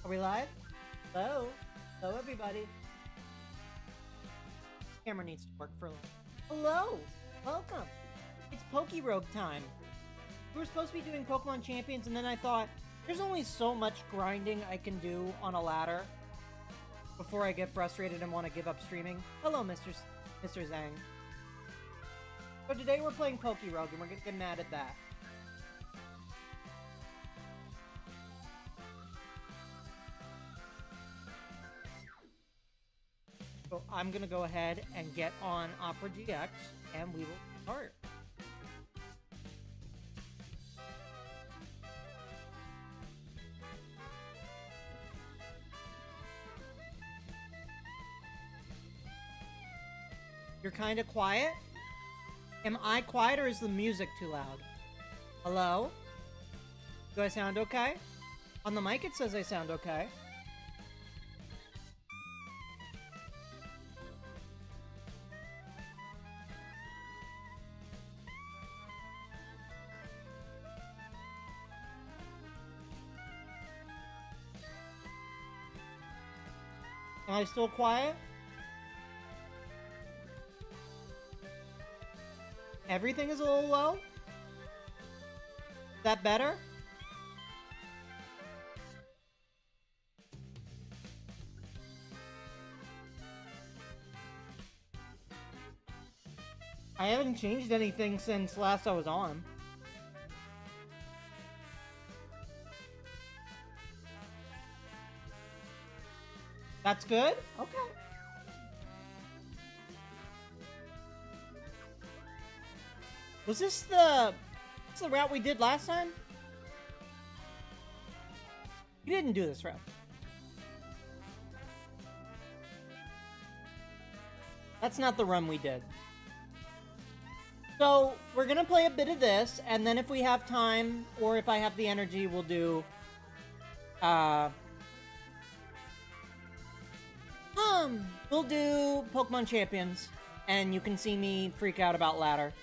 Are we live? Hello? Hello, everybody. Camera needs to work for a little. Hello! Welcome! It's Pokerouge time. We were supposed to be doing Pokemon Champions, and then I thought, there's only so much grinding I can do on a ladder before I get frustrated and want to give up streaming. Hello, Mr. Zhang. So today we're playing Pokerouge, and we're gonna get mad at that. So I'm gonna go ahead and get on Opera GX, and we will start. You're kind of quiet? Am I quiet or is the music too loud? Hello? Do I sound okay? On the mic it says I sound okay. Am I still quiet? Everything is a little low? Is that better? I haven't changed anything since last I was on. That's good? Okay. Was this the route we did last time? You didn't do this route. That's not the run we did. So, we're gonna play a bit of this, and then if we have time, or if I have the energy, we'll do... we'll do Pokemon Champions, and you can see me freak out about ladder.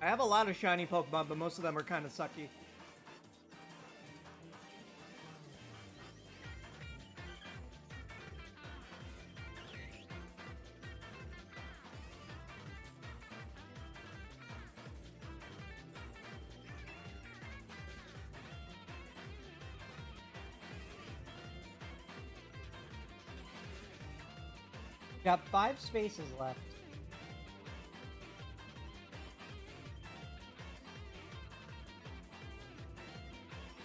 I have a lot of shiny Pokemon, but most of them are kind of sucky. Got 5 spaces left.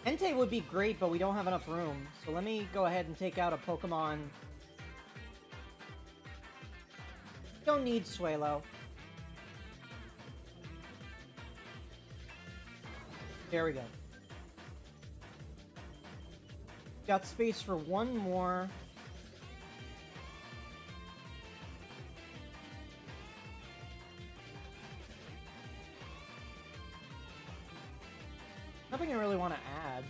Entei would be great, but we don't have enough room. So let me go ahead and take out a Pokemon. Don't need Swalo. There we go. Got space for one more. Nothing I really want to add.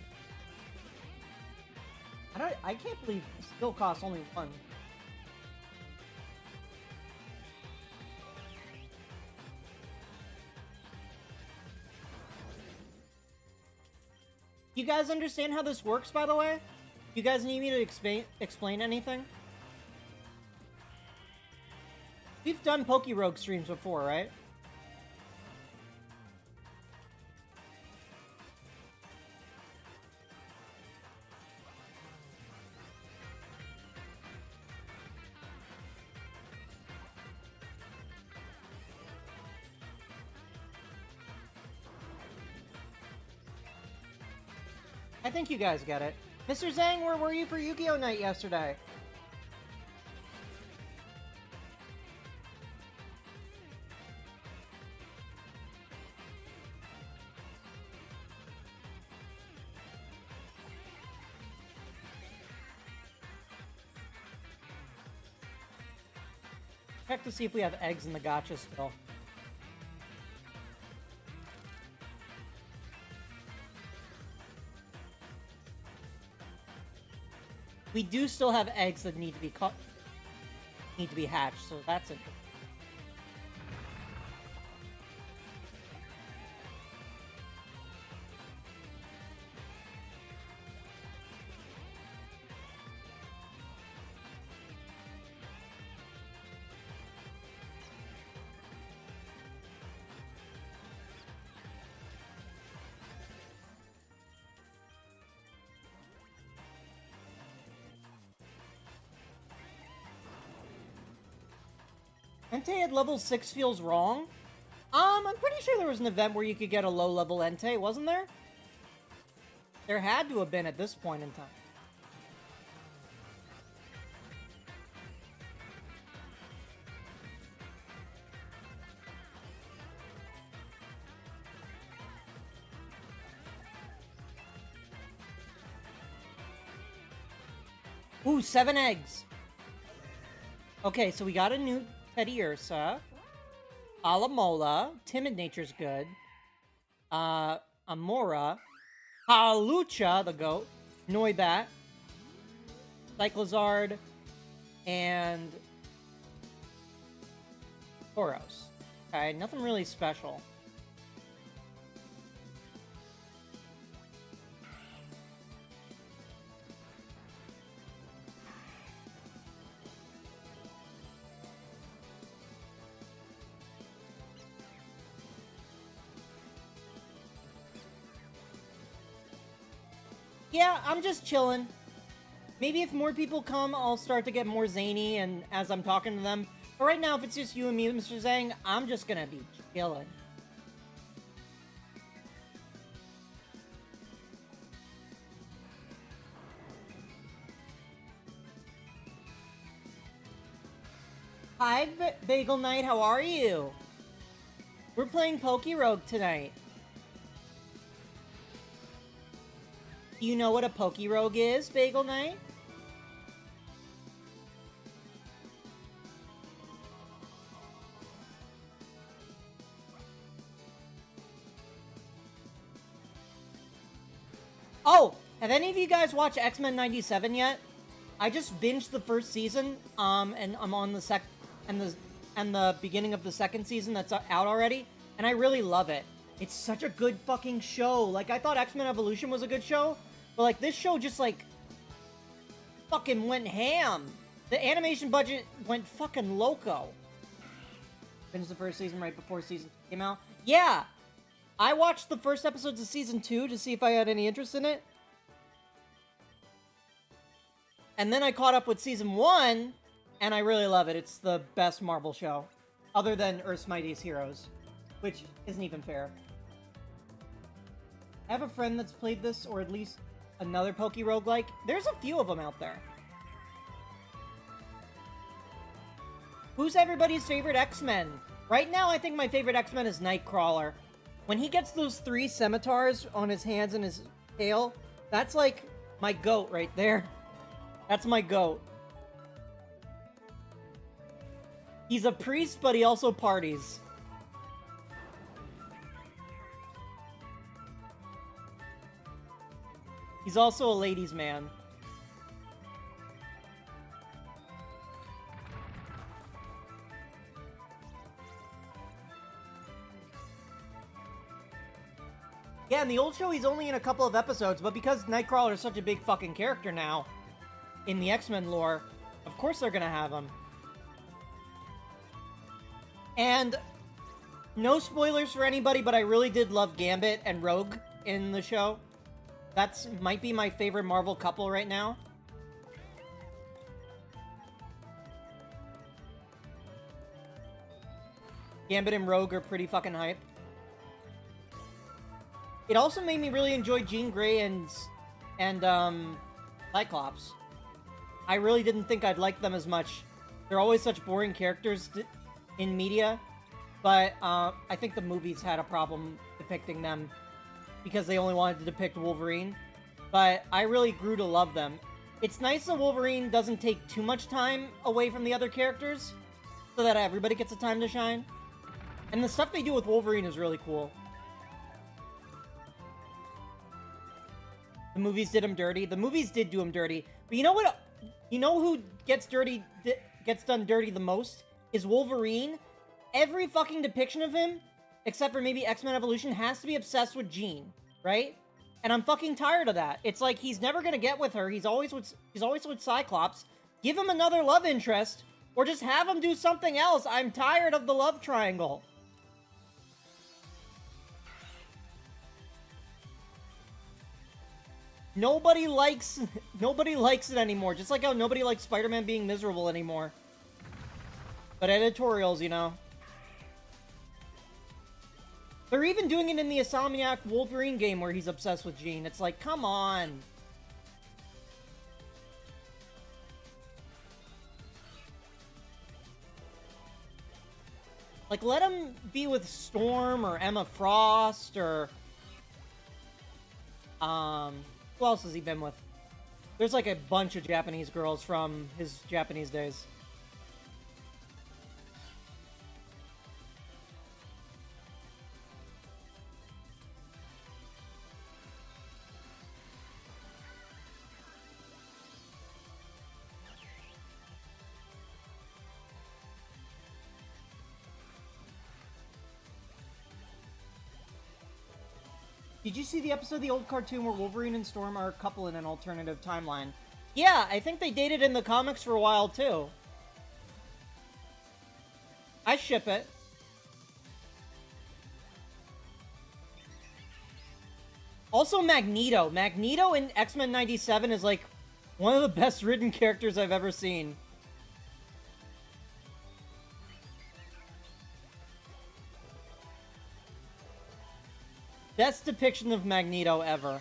I can't believe skill costs only 1. You guys understand how this works, by the way? You guys need me to explain anything? We've done Pokerouge streams before, right? I think you guys get it. Mr. Zhang, where were you for Yu-Gi-Oh! Night yesterday? Check to see if we have eggs in the gacha still. we do still have eggs that need to be hatched, so that's it. Entei at level 6 feels wrong. I'm pretty sure there was an event where you could get a low-level Entei, wasn't there? There had to have been at this point in time. Ooh, 7 eggs. Okay, so we got a new Teddy Ursa. Alamola. Timid Nature's good. Amora. Halucha, the goat. Noibat. Cyclizard. And Tauros. Okay, nothing really special. Yeah, I'm just chilling. Maybe if more people come, I'll start to get more zany and as I'm talking to them. But right now, if it's just you and me, Mr. Zhang, I'm just gonna be chilling. Hi, Bagel Knight, how are you? We're playing Pokerouge tonight. Do you know what a Pokerouge is, Bagel Knight? Oh, have any of you guys watched X-Men 97 yet? I just binged the first season, and I'm on the the beginning of the second season that's out already, and I really love it. It's such a good fucking show. Like, I thought X-Men Evolution was a good show, but, like, this show just, like, fucking went ham. The animation budget went fucking loco. Finished the first season right before season came out. Yeah! I watched the first episodes of season 2 to see if I had any interest in it. And then I caught up with season 1, and I really love it. It's the best Marvel show. Other than Earth's Mightiest Heroes, which isn't even fair. I have a friend that's played this, or at least another Pokerogue-like. There's a few of them out there. Who's everybody's favorite X-Men? Right now, I think my favorite X-Men is Nightcrawler. When he gets those 3 scimitars on his hands and his tail, that's like my goat right there. That's my goat. He's a priest, but he also parties. He's also a ladies' man. Yeah, in the old show, he's only in a couple of episodes, but because Nightcrawler is such a big fucking character now in the X-Men lore, of course they're gonna have him. And no spoilers for anybody, but I really did love Gambit and Rogue in the show. That's might be my favorite Marvel couple right now. Gambit and Rogue are pretty fucking hype. It also made me really enjoy Jean Grey and Cyclops. I really didn't think I'd like them as much. They're always such boring characters in media, but I think the movies had a problem depicting them because they only wanted to depict Wolverine. But I really grew to love them. It's nice that Wolverine doesn't take too much time away from the other characters, so that everybody gets a time to shine. And the stuff they do with Wolverine is really cool. The movies did him dirty. The movies did do him dirty. But you know what You know who gets done dirty the most? Is Wolverine. Every fucking depiction of him, except for maybe X-Men Evolution, has to be obsessed with Jean, right? And I'm fucking tired of that. It's like he's never gonna get with her. He's always with Cyclops. Give him another love interest, or just have him do something else. I'm tired of the love triangle. Nobody likes it anymore. Just like how nobody likes Spider-Man being miserable anymore. But editorials, you know. They're even doing it in the Insomniac Wolverine game where he's obsessed with Jean. It's like, come on. Like, let him be with Storm or Emma Frost or... Who else has he been with? There's like a bunch of Japanese girls from his Japanese days. Did you see the episode of the old cartoon where Wolverine and Storm are a couple in an alternative timeline? Yeah, I think they dated in the comics for a while, too. I ship it. Also, Magneto. Magneto in X-Men 97 is, like, one of the best written characters I've ever seen. Best depiction of Magneto ever.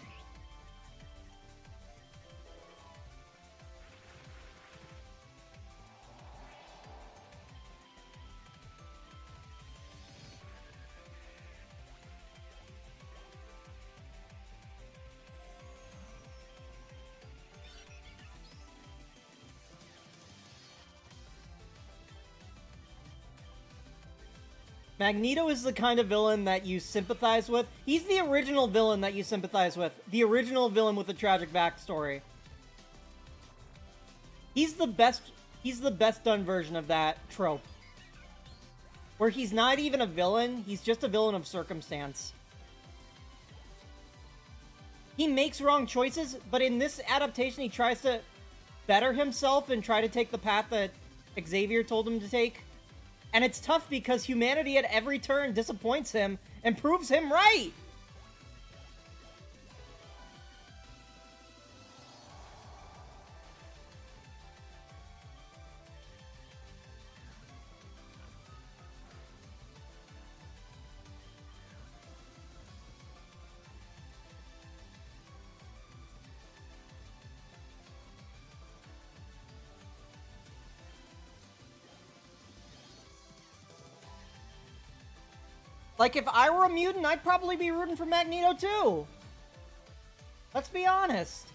Magneto is the kind of villain that you sympathize with. He's the original villain that you sympathize with. The original villain with a tragic backstory. He's the best done version of that trope. Where he's not even a villain, he's just a villain of circumstance. He makes wrong choices, but in this adaptation he tries to better himself and try to take the path that Xavier told him to take. And it's tough because humanity at every turn disappoints him and proves him right! Like, if I were a mutant, I'd probably be rooting for Magneto, too. Let's be honest.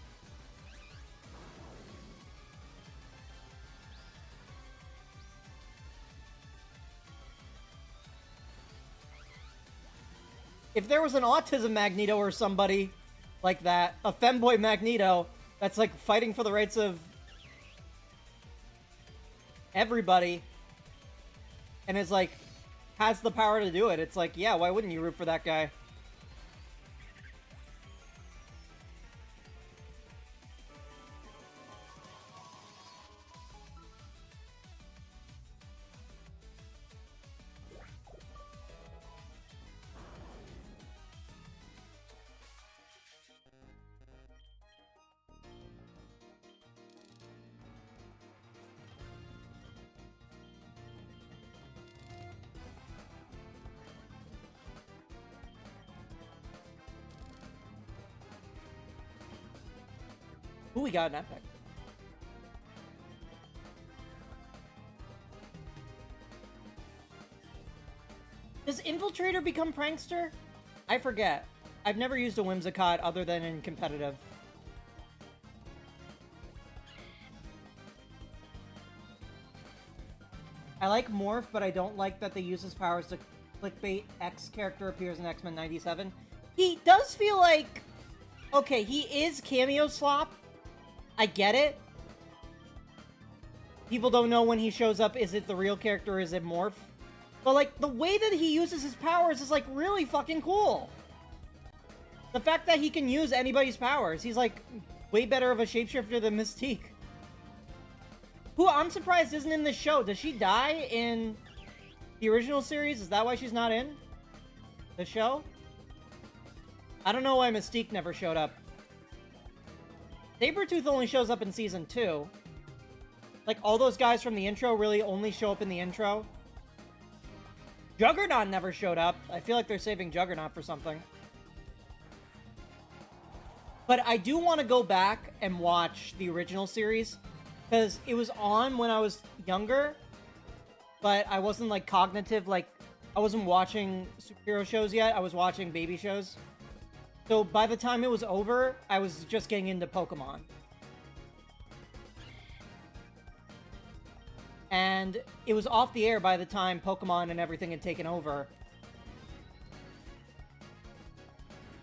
If there was an autism Magneto or somebody like that, a femboy Magneto, that's, like, fighting for the rights of everybody, and is, like, has the power to do it. It's like, yeah, why wouldn't you root for that guy? Ooh, we got an epic. Does Infiltrator become Prankster? I forget. I've never used a Whimsicott other than in competitive. I like Morph, but I don't like that they use his powers to clickbait X character appears in X-Men 97. He does feel like... Okay, he is cameo slop. I get it. people don't know when he shows up, is it the real character or is it Morph? But, like, the way that he uses his powers is, like, really fucking cool. The fact that he can use anybody's powers. He's, like, way better of a shapeshifter than Mystique. Who I'm surprised isn't in this show. Does she die in the original series? Is that why she's not in the show? I don't know why Mystique never showed up. Sabretooth only shows up in Season 2. Like, all those guys from the intro really only show up in the intro. Juggernaut never showed up. I feel like they're saving Juggernaut for something. But I do want to go back and watch the original series, because it was on when I was younger, but I wasn't, like, cognitive, like, I wasn't watching superhero shows yet. I was watching baby shows. So by the time it was over, I was just getting into Pokemon. And it was off the air by the time Pokemon and everything had taken over.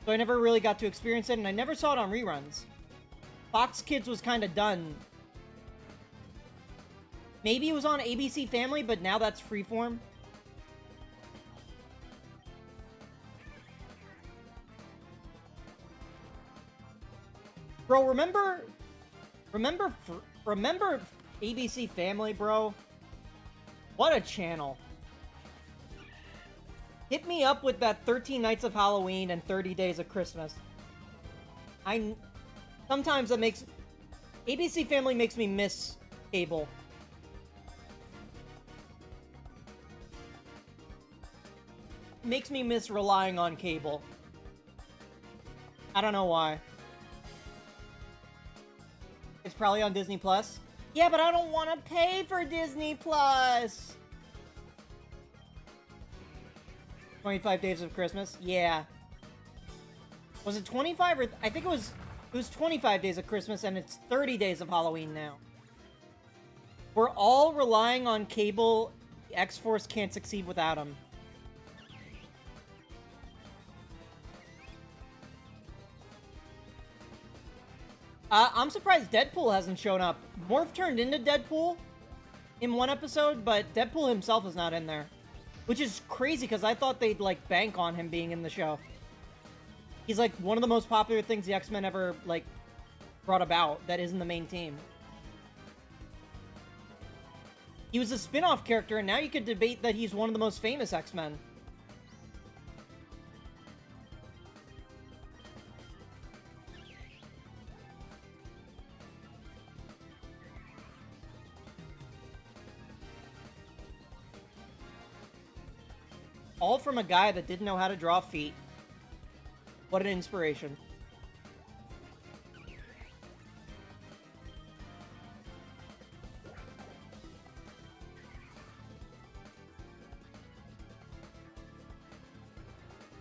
So I never really got to experience it, and I never saw it on reruns. Fox Kids was kind of done. Maybe it was on ABC Family, but now that's Freeform. Bro, remember ABC Family, bro? What a channel. Hit me up with that 13 Nights of Halloween and 30 Days of Christmas. Sometimes that makes... ABC Family makes me miss cable. Makes me miss relying on cable. I don't know why. It's probably on Disney Plus. Yeah, but I don't want to pay for Disney Plus. 25 Days of Christmas? Yeah. Was it 25 or... I think it was 25 Days of Christmas, and it's 30 Days of Halloween now. We're all relying on cable. X-Force can't succeed without them. I'm surprised Deadpool hasn't shown up. Morph turned into Deadpool in one episode, but Deadpool himself is not in there. Which is crazy, because I thought they'd, like, bank on him being in the show. He's, like, one of the most popular things the X-Men ever, like, brought about that isn't the main team. He was a spin-off character, and now you could debate that he's one of the most famous X-Men. All from a guy that didn't know how to draw feet. What an inspiration.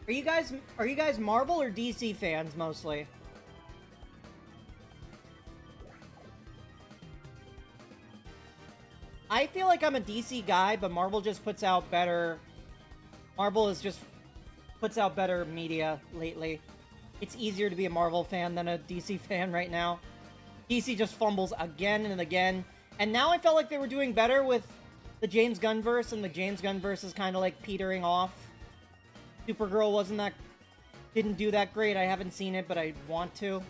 Are you guys Marvel or DC fans mostly? I feel like I'm a DC guy, but Marvel just puts out better... Marvel puts out better media lately. It's easier to be a Marvel fan than a DC fan right now. DC just fumbles again and again. And now I felt like they were doing better with the James Gunn verse, and the James Gunn verse is kind of like petering off. Supergirl didn't do that great. I haven't seen it, but I want to.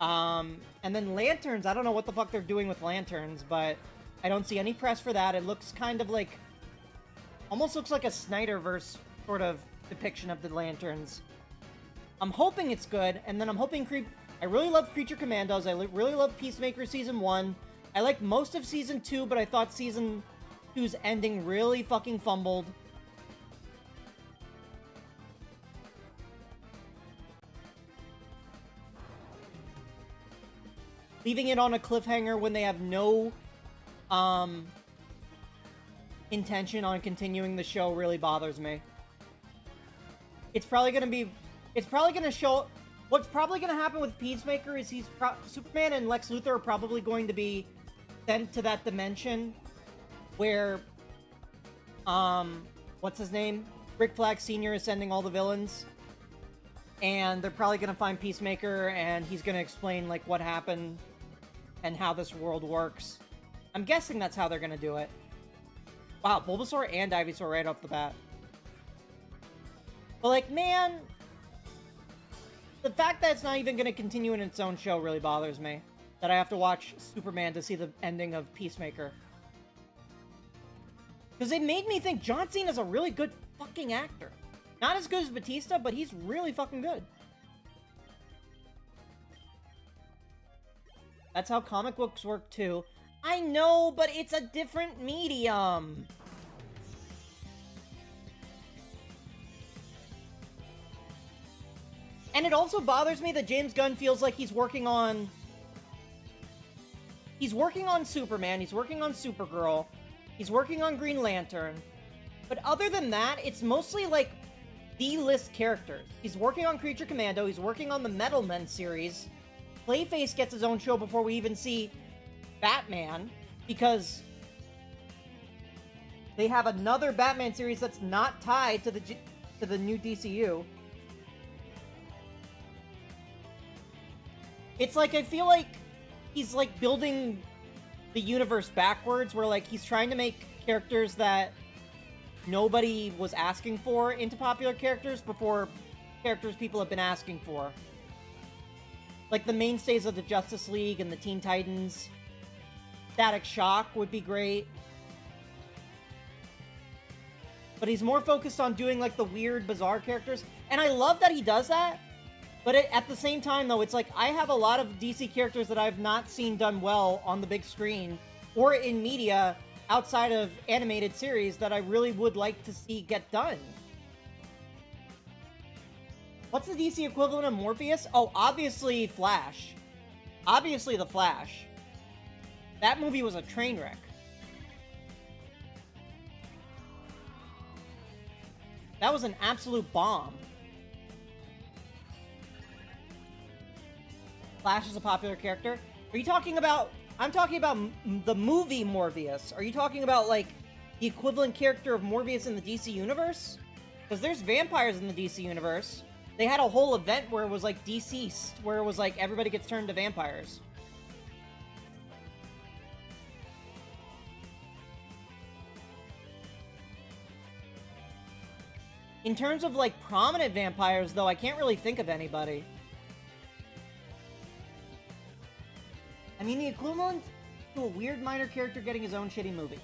And then Lanterns, I don't know what the fuck they're doing with Lanterns, but I don't see any press for that. It looks kind of like... almost looks like a Snyderverse sort of depiction of the Lanterns. I'm hoping it's good, and then I'm hoping I really love Creature Commandos. I really love Peacemaker Season 1. I like most of Season 2, but I thought Season 2's ending really fucking fumbled. Leaving it on a cliffhanger when they have no, intention on continuing the show really bothers me. It's probably gonna show... What's probably gonna happen with Peacemaker is Superman and Lex Luthor are probably going to be sent to that dimension where, what's his name? Rick Flag Sr. is sending all the villains. And they're probably gonna find Peacemaker, and he's gonna explain, like, what happened and how this world works. I'm guessing that's how they're gonna do it. Wow, Bulbasaur and Ivysaur right off the bat. But, like, man... the fact that it's not even gonna continue in its own show really bothers me. That I have to watch Superman to see the ending of Peacemaker. Because they made me think John Cena's a really good fucking actor. Not as good as Batista, but he's really fucking good. That's how comic books work, too. I know, but it's a different medium. And it also bothers me that James Gunn feels like he's working on... he's working on Superman, he's working on Supergirl, he's working on Green Lantern. But other than that, it's mostly, like, D-list characters. He's working on Creature Commando, he's working on the Metal Men series. Clayface gets his own show before we even see Batman, because they have another Batman series that's not tied to the new DCU. It's like, I feel like he's, like, building the universe backwards, where, like, he's trying to make characters that nobody was asking for into popular characters before characters people have been asking for. Like, the mainstays of the Justice League and the Teen Titans. Static Shock would be great. But he's more focused on doing, like, the weird, bizarre characters. And I love that he does that. But at the same time, though, it's like, I have a lot of DC characters that I've not seen done well on the big screen or in media outside of animated series that I really would like to see get done. What's the DC equivalent of Morpheus? Oh, obviously Flash. Obviously The Flash. That movie was a train wreck. That was an absolute bomb. Flash is a popular character. Are you talking about... I'm talking about the movie Morbius. Are you talking about, like, the equivalent character of Morbius in the DC universe? Because there's vampires in the DC universe. They had a whole event where it was, like, deceased. Where it was, like, everybody gets turned to vampires. In terms of, like, prominent vampires, though, I can't really think of anybody. I mean, the equivalent to a weird minor character getting his own shitty movie.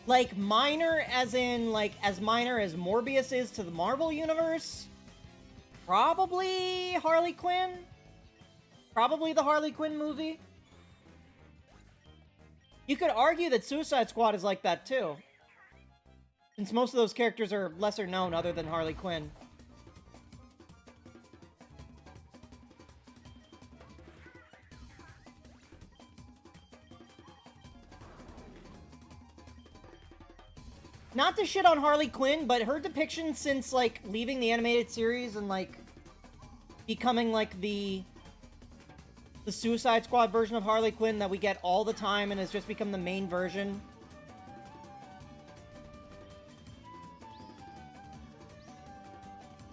Like, minor as in, like, as minor as Morbius is to the Marvel Universe? Probably Harley Quinn? Probably the Harley Quinn movie? You could argue that Suicide Squad is like that, too. Since most of those characters are lesser known other than Harley Quinn. Not to shit on Harley Quinn, but her depiction since, like, leaving the animated series and, like, becoming, like, the Suicide Squad version of Harley Quinn that we get all the time and has just become the main version.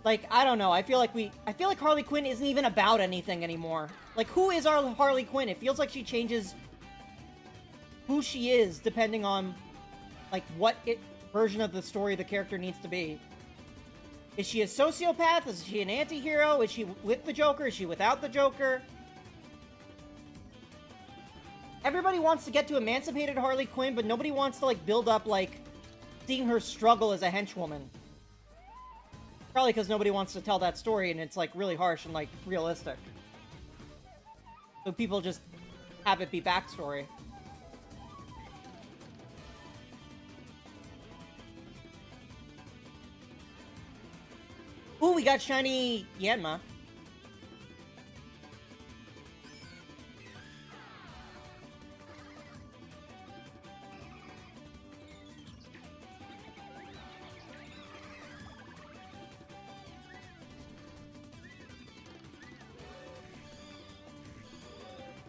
Like, I don't know, I feel like Harley Quinn isn't even about anything anymore. Like, who is our Harley Quinn? It feels like she changes who she is depending on, like, what version of the story the character needs to be. Is she a sociopath? Is she an anti-hero? Is she with the Joker? Is she without the Joker? Everybody wants to get to emancipated Harley Quinn, but nobody wants to, like, build up, like, seeing her struggle as a henchwoman. Probably because nobody wants to tell that story, and it's, like, really harsh and, like, realistic. So people just have it be backstory. Ooh, we got shiny Yanma.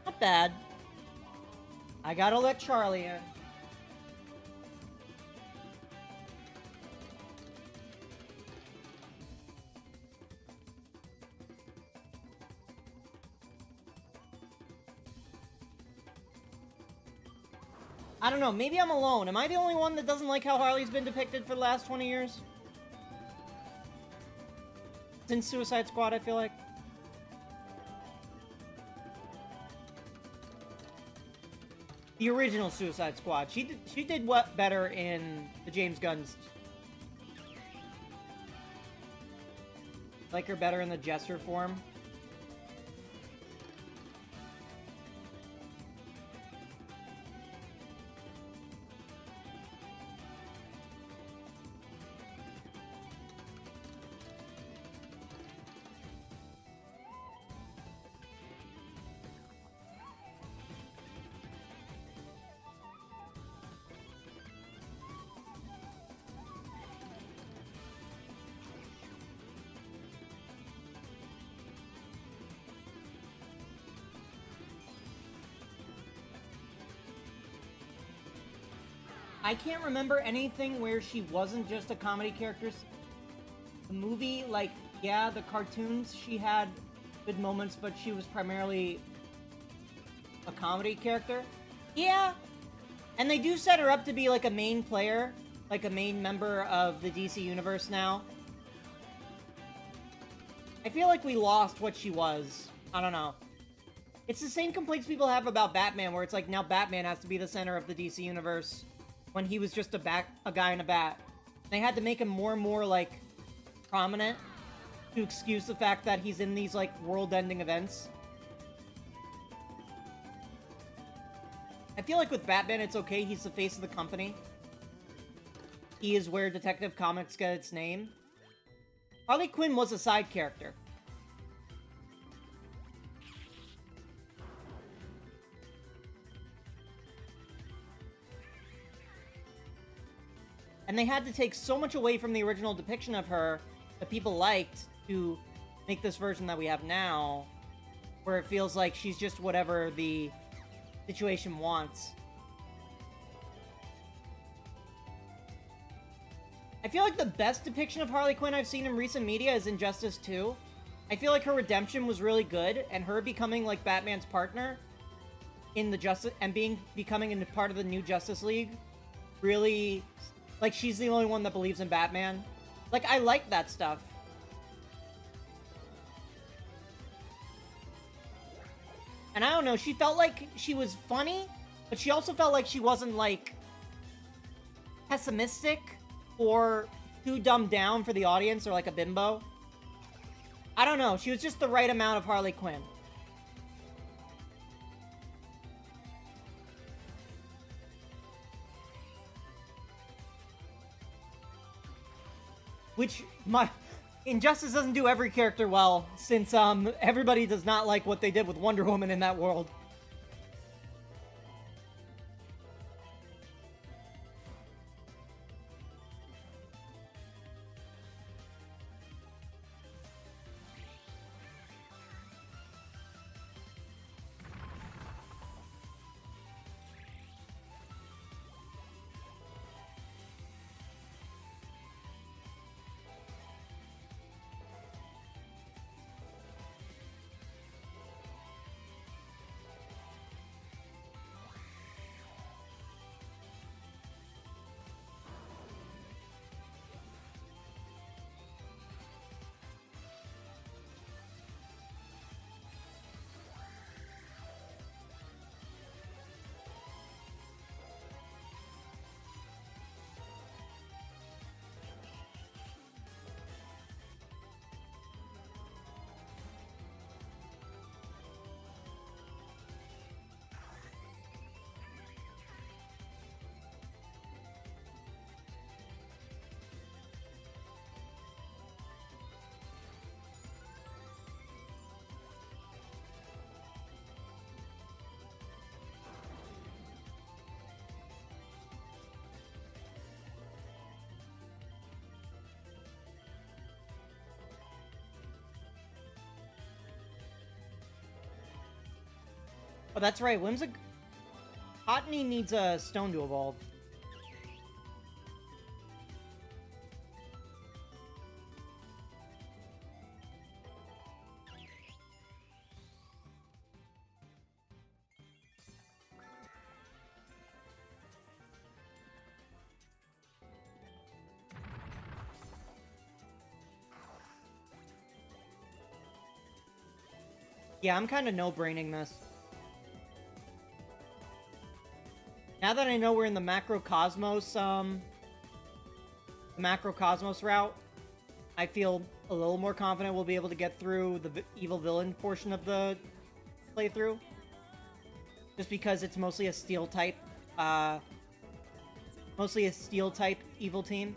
Not bad. I gotta let Charlie in. I don't know, maybe I'm alone. Am I the only one that doesn't like how Harley's been depicted for the last 20 years? Since Suicide Squad, I feel like. The original Suicide Squad. She did what better in the James Gunn's. Like her better in the Jester form. I can't remember anything where she wasn't just a comedy character. The movie, like, yeah, the cartoons, she had good moments, but she was primarily a comedy character. Yeah, and they do set her up to be, like, a main player, like a main member of the DC Universe now. I feel like we lost what she was. I don't know. It's the same complaints people have about Batman, where it's like, now Batman has to be the center of the DC Universe, when he was just a guy in a bat. They had to make him more and more, like, prominent to excuse the fact that he's in these, like, world-ending events. I feel like with Batman, it's okay. He's the face of the company. He is where Detective Comics get its name. Harley Quinn was a side character. And they had to take so much away from the original depiction of her that people liked to make this version that we have now, where it feels like she's just whatever the situation wants. I feel like the best depiction of Harley Quinn I've seen in recent media is Injustice 2. I feel like her redemption was really good, and her becoming, like, Batman's partner in the Justice... and becoming a part of the new Justice League really... Like, she's the only one that believes in Batman. Like, I like that stuff. And I don't know, she felt like she was funny, but she also felt like she wasn't, like, pessimistic or too dumbed down for the audience or, like, a bimbo. I don't know, she was just the right amount of Harley Quinn. Which, Injustice doesn't do every character well, since, everybody does not like what they did with Wonder Woman in that world. Oh, that's right. Botany needs a stone to evolve. Yeah, I'm kind of no-braining this. Now that I know we're in the macrocosmos route, I feel a little more confident we'll be able to get through the evil villain portion of the playthrough. Just because it's mostly a steel type, evil team.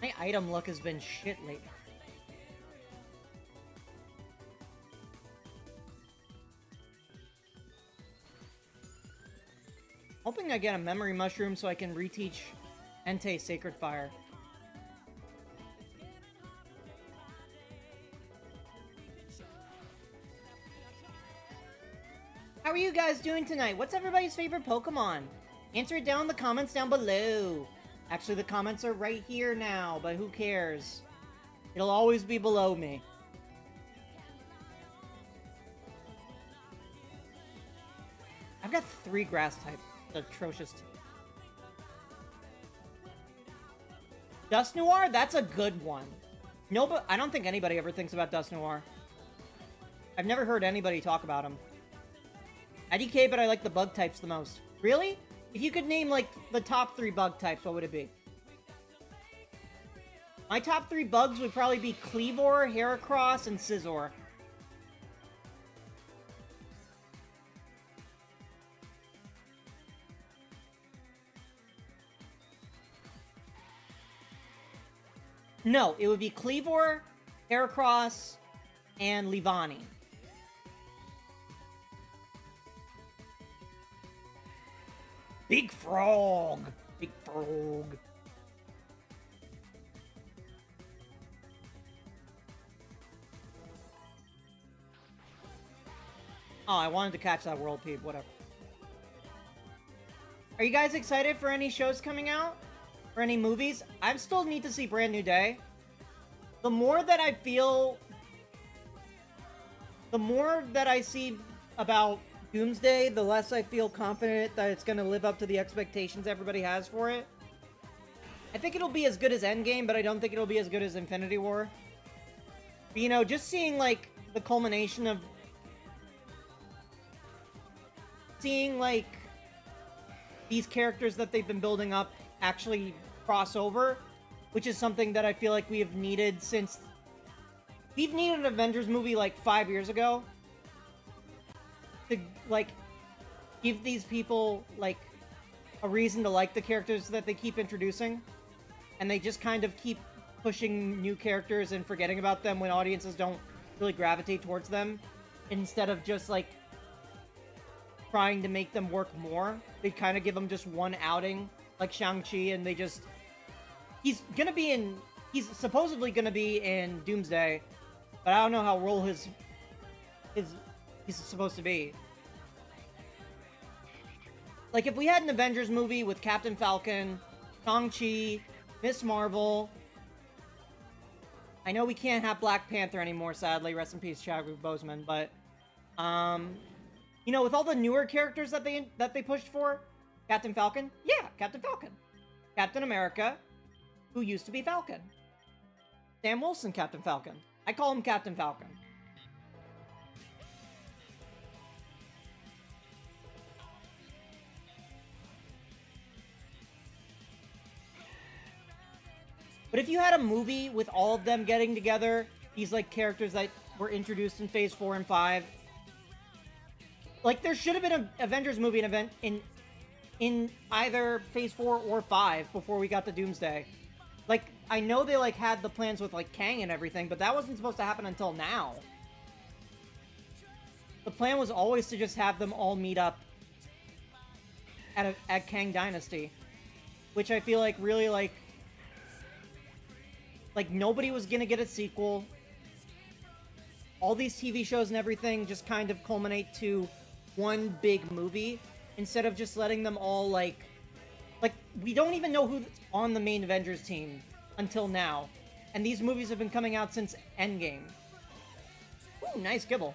My item luck has been shit lately. Hoping I get a memory mushroom so I can reteach Entei Sacred Fire. How are you guys doing tonight? What's everybody's favorite Pokemon? Answer it down in the comments down below. Actually, the comments are right here now, but who cares? It'll always be below me. I've got 3 grass types. Atrocious. Dust Noir? That's a good one. No, but I don't think anybody ever thinks about Dust Noir. I've never heard anybody talk about him. IDK, but I like the bug types the most. Really? If you could name, like, the top 3 bug types, what would it be? My top 3 bugs would probably be Cleavor, Heracross, and Scizor. No, it would be Cleavor, Heracross, and Leavanny. Big Frog! Big Frog. Oh, I wanted to catch that World Peep, whatever. Are you guys excited for any shows coming out? Or any movies? I still need to see Brand New Day. The more that I feel... The more that I see about Doomsday, the less I feel confident that it's going to live up to the expectations everybody has for it. I think it'll be as good as Endgame, but I don't think it'll be as good as Infinity War. But, you know, just seeing, like, the culmination of... Seeing, like, these characters that they've been building up actually cross over, which is something that I feel like we have needed since... We've needed an Avengers movie, like, 5 years ago. To, like, give these people, like, a reason to like the characters that they keep introducing. And they just kind of keep pushing new characters and forgetting about them when audiences don't really gravitate towards them. Instead of just, like, trying to make them work more. They kind of give them just one outing, like Shang-Chi, and they just... He's supposedly gonna be in Doomsday, but I don't know how role he's supposed to be. Like, if we had an Avengers movie with Captain Falcon, Shang-Chi, Miss Marvel... I know we can't have Black Panther anymore, sadly. Rest in peace, Chadwick Boseman, but... You know, with all the newer characters that they pushed for, Captain Falcon? Yeah, Captain Falcon. Captain America, who used to be Falcon. Sam Wilson, Captain Falcon. I call him Captain Falcon. But if you had a movie with all of them getting together, these, like, characters that were introduced in Phase 4 and 5... Like, there should have been an Avengers movie in either Phase 4 or 5 before we got to Doomsday. Like, I know they, like, had the plans with, like, Kang and everything, but that wasn't supposed to happen until now. The plan was always to just have them all meet up at Kang Dynasty. which I feel like really like nobody was gonna get a sequel. All these TV shows and everything just kind of culminate to one big movie instead of just letting them all like we don't even know who's on the main Avengers team until now. And these movies have been coming out since Endgame. Ooh, nice Gibble.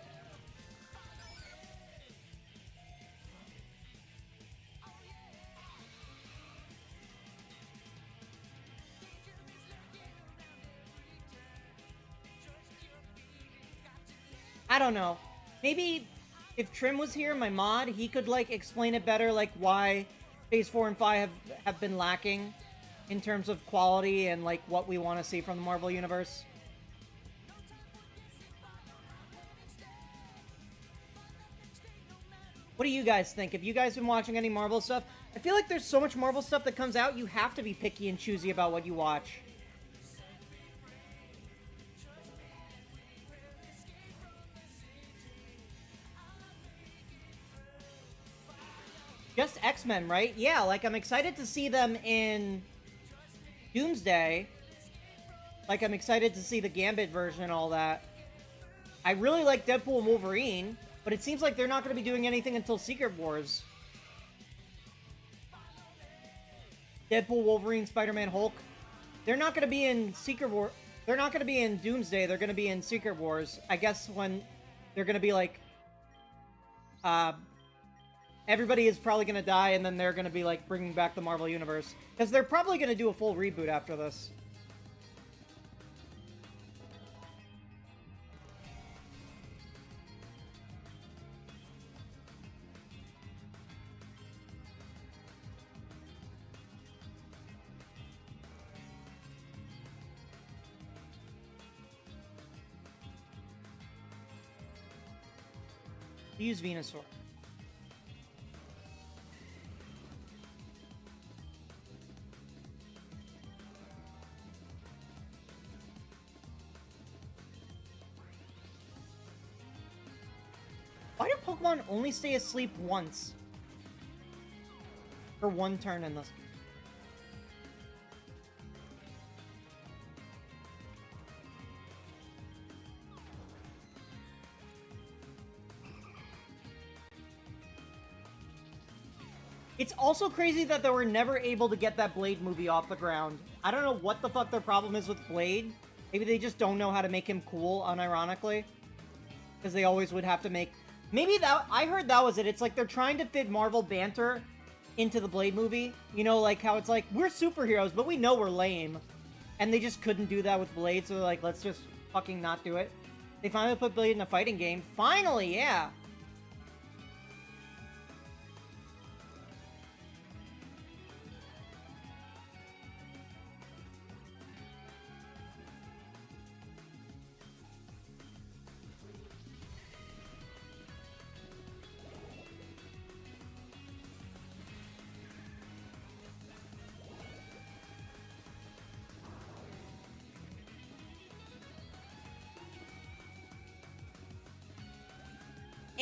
I don't know. Maybe if Trim was here, my mod, he could, like, explain it better, like, why Phase 4 and 5 have been lacking in terms of quality and, like, what we want to see from the Marvel Universe. What do you guys think? Have you guys been watching any Marvel stuff? I feel like there's so much Marvel stuff that comes out, you have to be picky and choosy about what you watch. Just X-Men, right? Yeah, like, I'm excited to see them in Doomsday. Like, I'm excited to see the Gambit version and all that. I really like Deadpool and Wolverine, but it seems like they're not going to be doing anything until Secret Wars. Deadpool, Wolverine, Spider-Man, Hulk. They're not going to be in Secret War. They're not going to be in Doomsday. They're going to be in Secret Wars. I guess when they're going to be like, everybody is probably going to die, and then they're going to be, like, bringing back the Marvel Universe. Because they're probably going to do a full reboot after this. Use Venusaur. Why do Pokemon only stay asleep once? For one turn in this. It's also crazy that they were never able to get that Blade movie off the ground. I don't know what the fuck their problem is with Blade. Maybe they just don't know how to make him cool, unironically. Because they always would have to make... Maybe that... I heard that was it. It's like they're trying to fit Marvel banter into the Blade movie. You know, like how it's like, we're superheroes, but we know we're lame. And they just couldn't do that with Blade, so they're like, let's just fucking not do it. They finally put Blade in a fighting game. Finally, yeah!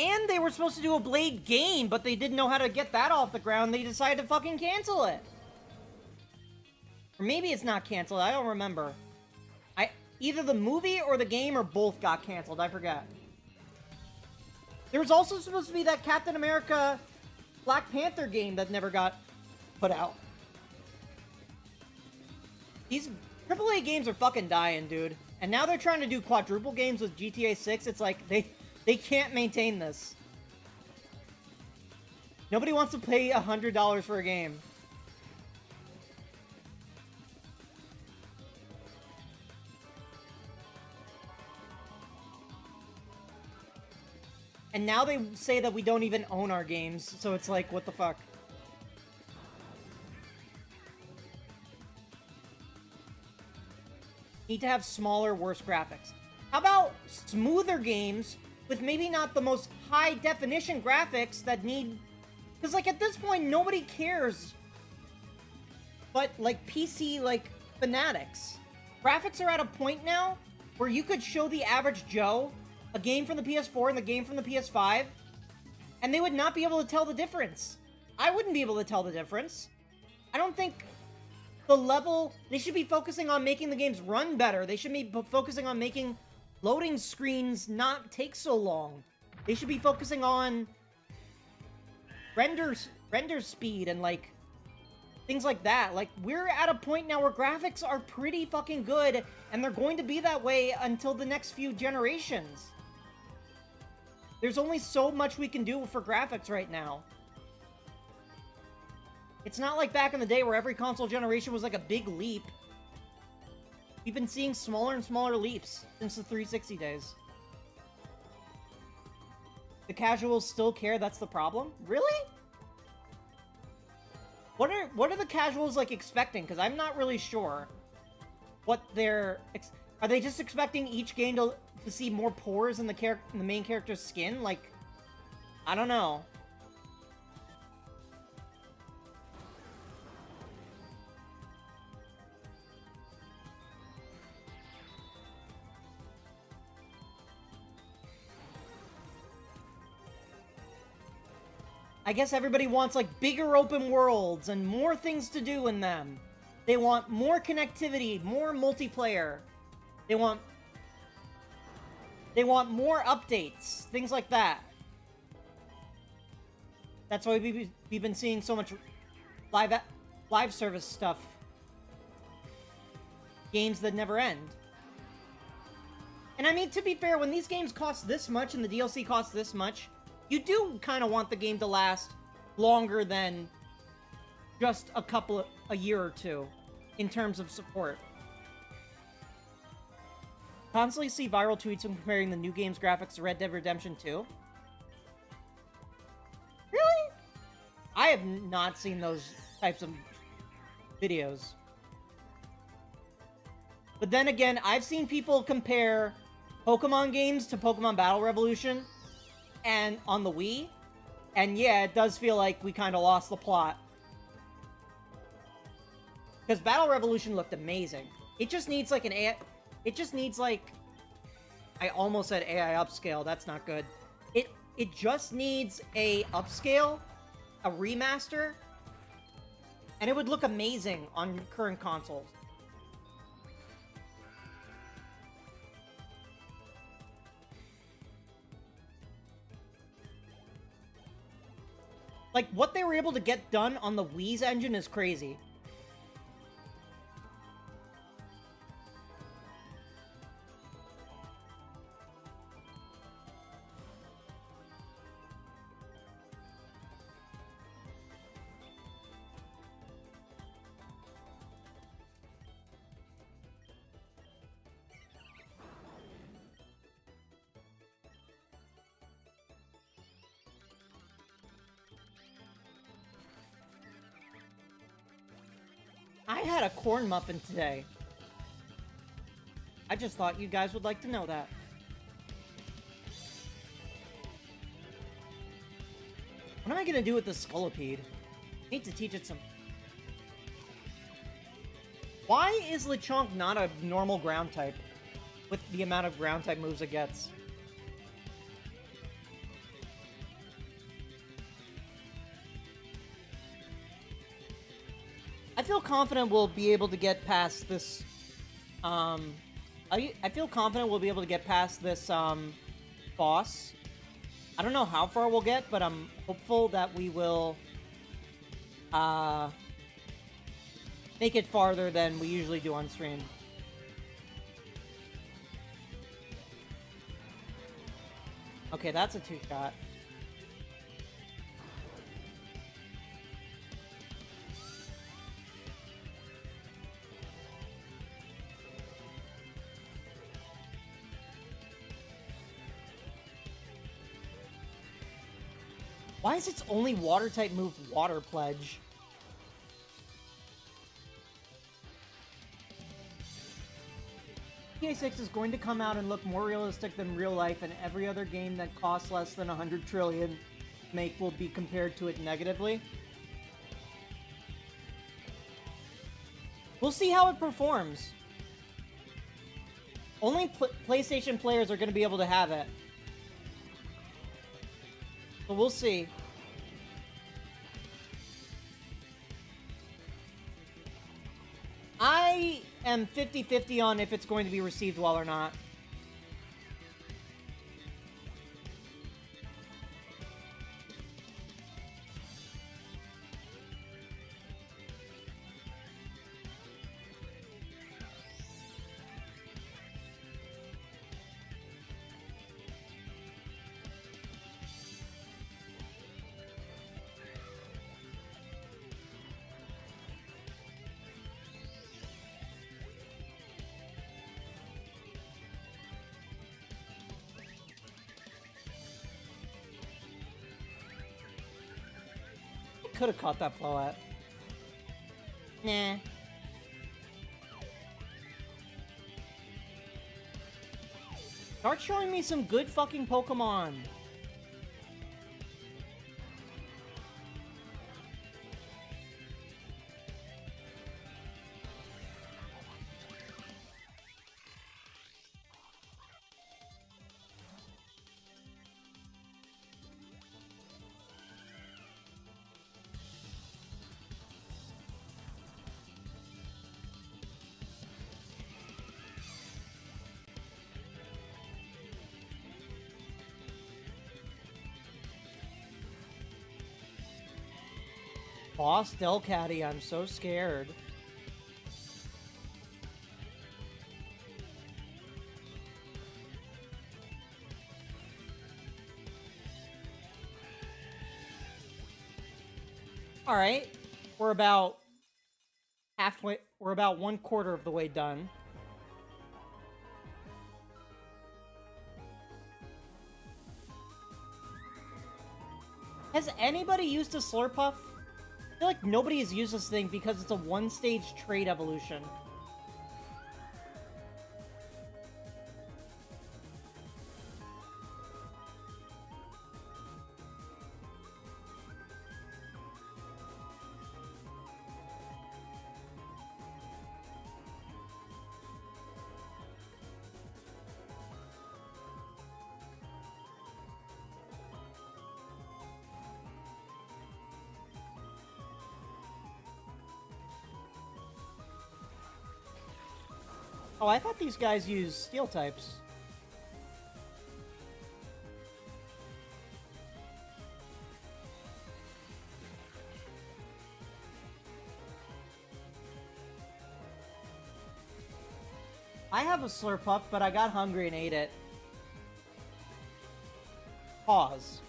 And they were supposed to do a Blade game, but they didn't know how to get that off the ground. They decided to fucking cancel it. Or maybe it's not canceled. I don't remember. Either the movie or the game or both got canceled. I forget. There was also supposed to be that Captain America Black Panther game that never got put out. These AAA games are fucking dying, dude. And now they're trying to do quadruple games with GTA 6. It's like, they can't maintain this. Nobody wants to pay $100 for a game. And now they say that we don't even own our games, so it's like, what the fuck? Need to have smaller, worse graphics. How about smoother games with maybe not the most high-definition graphics that need... Because, like, at this point, nobody cares. But, like, PC, like, fanatics. Graphics are at a point now where you could show the average Joe a game from the PS4 and the game from the PS5, and they would not be able to tell the difference. I wouldn't be able to tell the difference. I don't think the level. They should be focusing on making the games run better. They should be focusing on making loading screens not take so long. They should be focusing on render speed and, like, things like that. Like, we're at a point now where graphics are pretty fucking good, and they're going to be that way until the next few generations. There's only so much we can do for graphics right now. It's not like back in the day where every console generation was like a big leap. We've been seeing smaller and smaller leaps since the 360 days. The casuals still care, that's the problem? Really? What are the casuals, like, expecting? Because I'm not really sure what they're... Are they just expecting each game to see more pores in the main character's skin? Like, I don't know. I guess everybody wants, like, bigger open worlds and more things to do in them. They want more connectivity, more multiplayer. They want more updates, things like that. That's why we've been seeing so much live service stuff. Games that never end. And I mean, to be fair, when these games cost this much and the DLC costs this much, you do kind of want the game to last longer than just a year or two in terms of support. Constantly see viral tweets comparing the new game's graphics to Red Dead Redemption 2. Really? I have not seen those types of videos. But then again, I've seen people compare Pokemon games to Pokemon Battle Revolution and on the Wii, and yeah, it does feel like we kind of lost the plot. Because Battle Revolution looked amazing. It just needs like an AI... It just needs like... I almost said AI upscale, that's not good. It just needs a upscale, a remaster, and it would look amazing on current consoles. Like, what they were able to get done on the Wii's engine is crazy. I had a corn muffin today. I just thought you guys would like to know that. What am I gonna do with the Scolipede? I need to teach it some... Why is Lechonk not a normal ground type? With the amount of ground type moves it gets. I feel confident we'll be able to get past this, I feel confident we'll be able to get past this, boss. I don't know how far we'll get, but I'm hopeful that we will, make it farther than we usually do on stream. Okay, that's a two-shot. Why is its only water-type move Water Pledge? GTA 6 is going to come out and look more realistic than real life, and every other game that costs less than 100 trillion to make will be compared to it negatively. We'll see how it performs. Only PlayStation players are going to be able to have it. So we'll see. I am 50-50 on if it's going to be received well or not. Could have caught that Floette. Nah. Start showing me some good fucking Pokemon. Boss Delcatty, I'm so scared. Alright, we're about halfway, we're about 1/4 of the way done. Has anybody used a Slurpuff? I feel like nobody has used this thing because it's a one-stage trait evolution. Oh, I thought these guys use steel types. I have a Slurpuff, but I got hungry and ate it. Pause.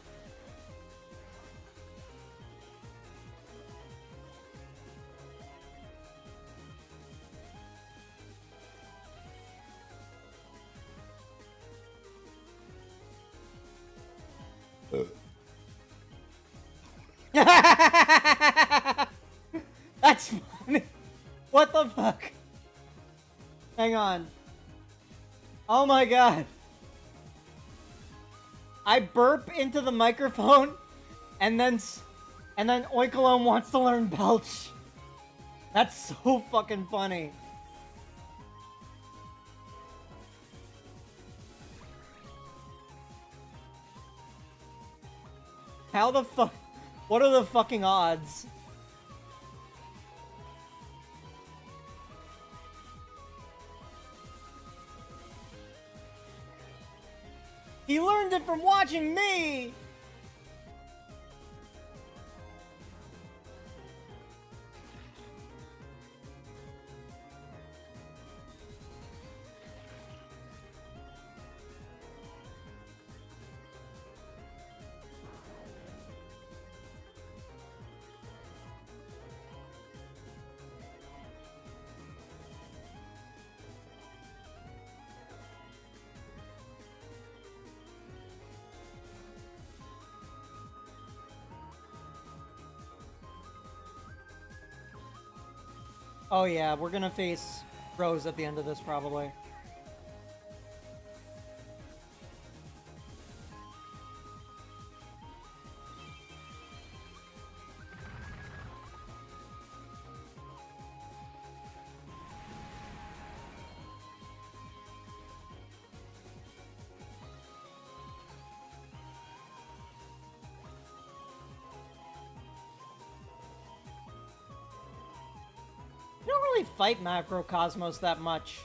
That's funny. What the fuck? Hang on. Oh my god. I burp into the microphone, and then Oikalone wants to learn Belch. That's so fucking funny. How the fuck? What are the fucking odds? He learned it from watching me! Oh yeah, we're gonna face Rose at the end of this, probably. really fight Macrocosmos that much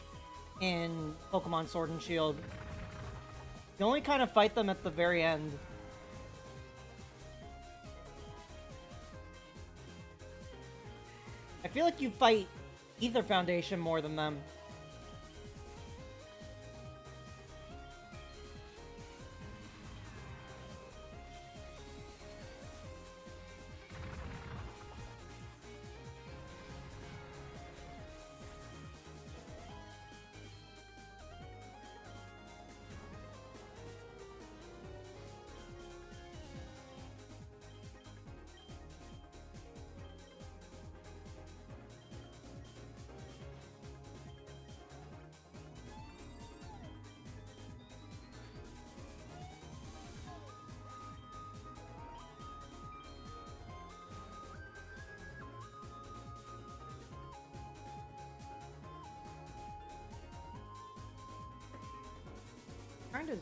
in Pokemon Sword and Shield. You only kind of fight them at the very end. I feel like you fight Ether Foundation more than them. Trying to...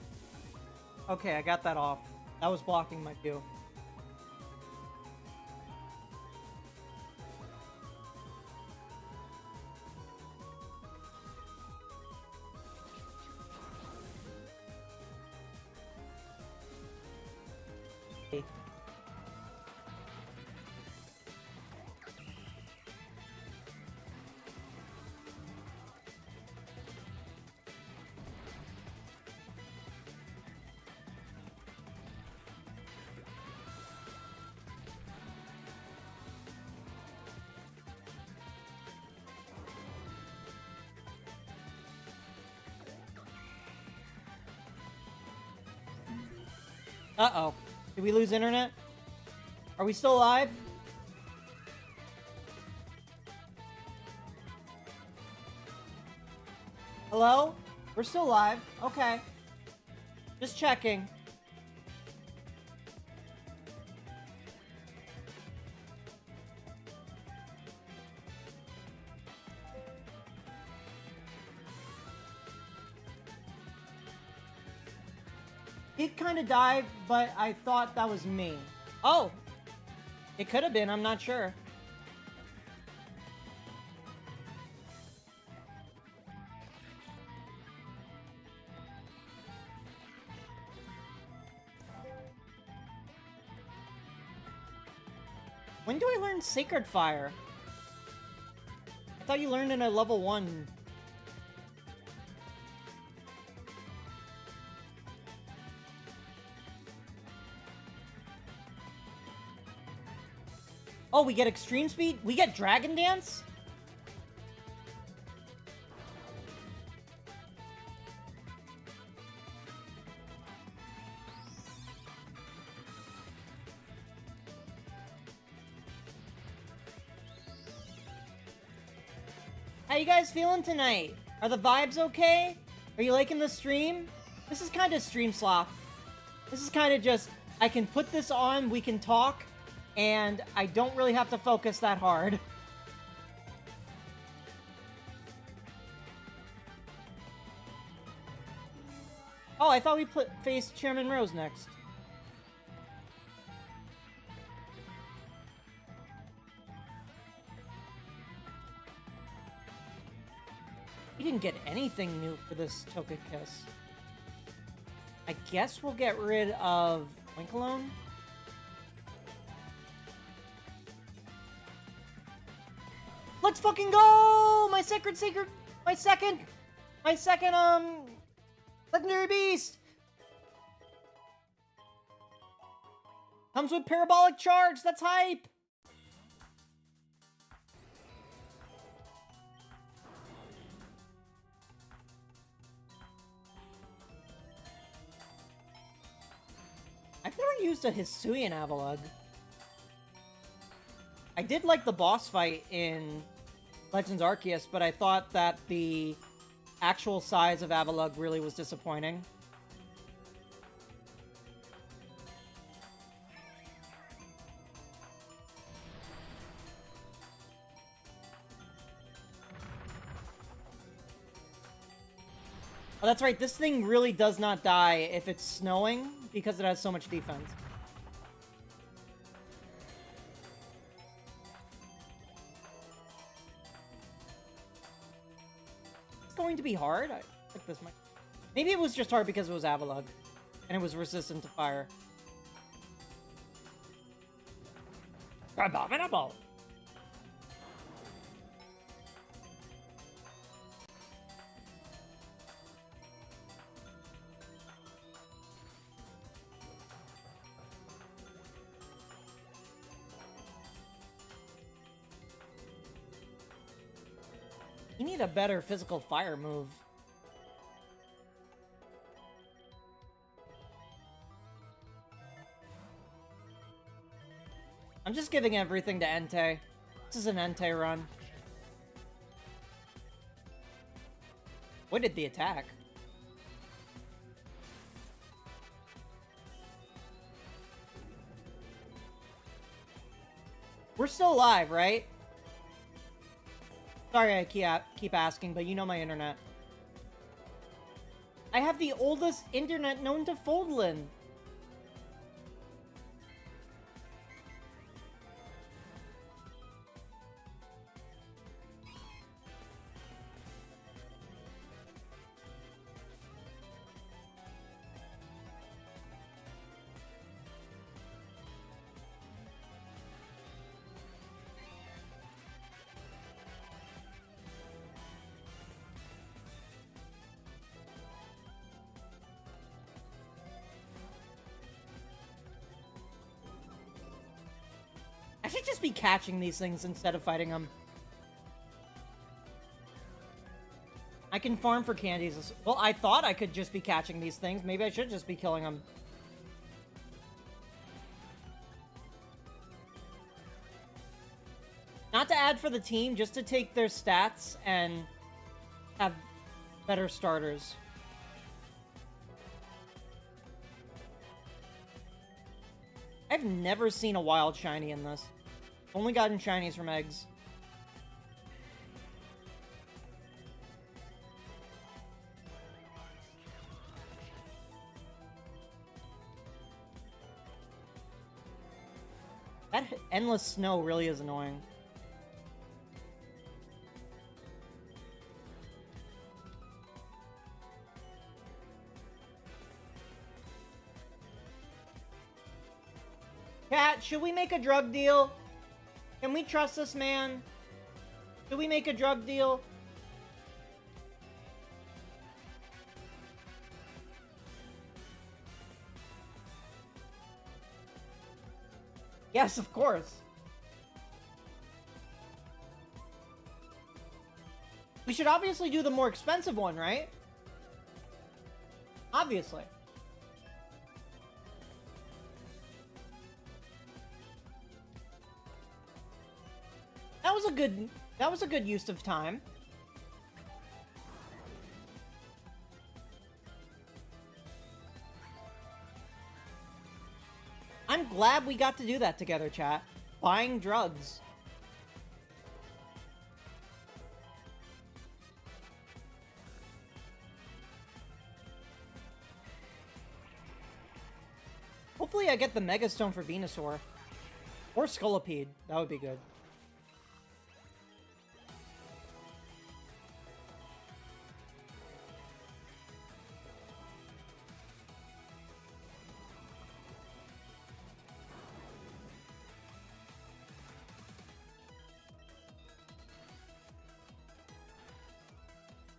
Okay, I got that off. That was blocking my view. Uh-oh. Did we lose internet? Are we still alive? Hello? We're still live. Okay. Just checking. It kind of died, but I thought that was me. Oh! It could have been, I'm not sure. When do I learn Sacred Fire? I thought you learned in a level 1. Oh, we get Extreme Speed? We get Dragon Dance? How you guys feeling tonight? Are the vibes okay? Are you liking the stream? This is kind of stream slop. This is kind of just, I can put this on, we can talk, and I don't really have to focus that hard. Oh, I thought we faced Chairman Rose next. We didn't get anything new for this Togekiss. I guess we'll get rid of Winkalone. Let's fucking go! My second legendary beast! Comes with parabolic charge, that's hype! I've never used a Hisuian Avalugg. I did like the boss fight in Legends Arceus, but I thought that the actual size of Avalugg really was disappointing. Oh, that's right, this thing really does not die if it's snowing, because it has so much defense. going to be hard? I think this might... Maybe it was just hard because it was Avalugg. And it was resistant to fire. Abominable! You need a better physical fire move. I'm just giving everything to Entei. This is an Entei run. What did the attack? We're still alive, right? Sorry I keep asking, but you know my internet. I have the oldest internet known to Foldland. I should just be catching these things instead of fighting them. I can farm for candies. Well, I thought I could just be catching these things. Maybe I should just be killing them. Not to add for the team, just to take their stats and have better starters. I've never seen a wild shiny in this. Only gotten shinies from eggs. That endless snow really is annoying. Cat, should we make a drug deal? Can we trust this man? Should we make a drug deal? Yes, of course. We should obviously do the more expensive one, right? Obviously. That was a good use of time. I'm glad we got to do that together, chat. Buying drugs. Hopefully I get the Mega Stone for Venusaur. Or Scolipede. That would be good.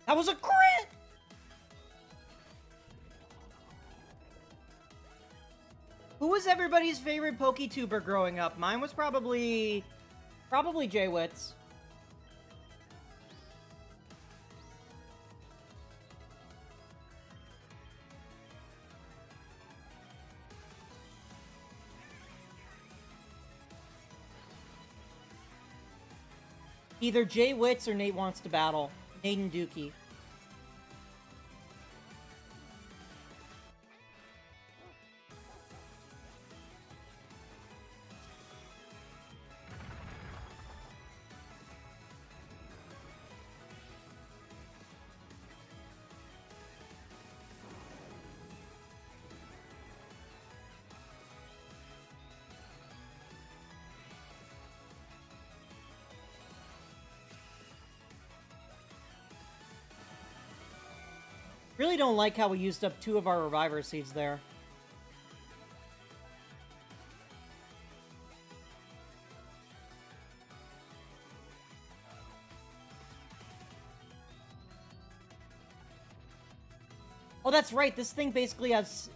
That was a crit! Who was everybody's favorite PokeTuber growing up? Mine was probably J-Wits. Either J-Wits or Nate Wants to Battle. Nate and Dookie. Really don't like how we used up 2 of our Reviver Seeds there. Oh, that's right. This thing basically has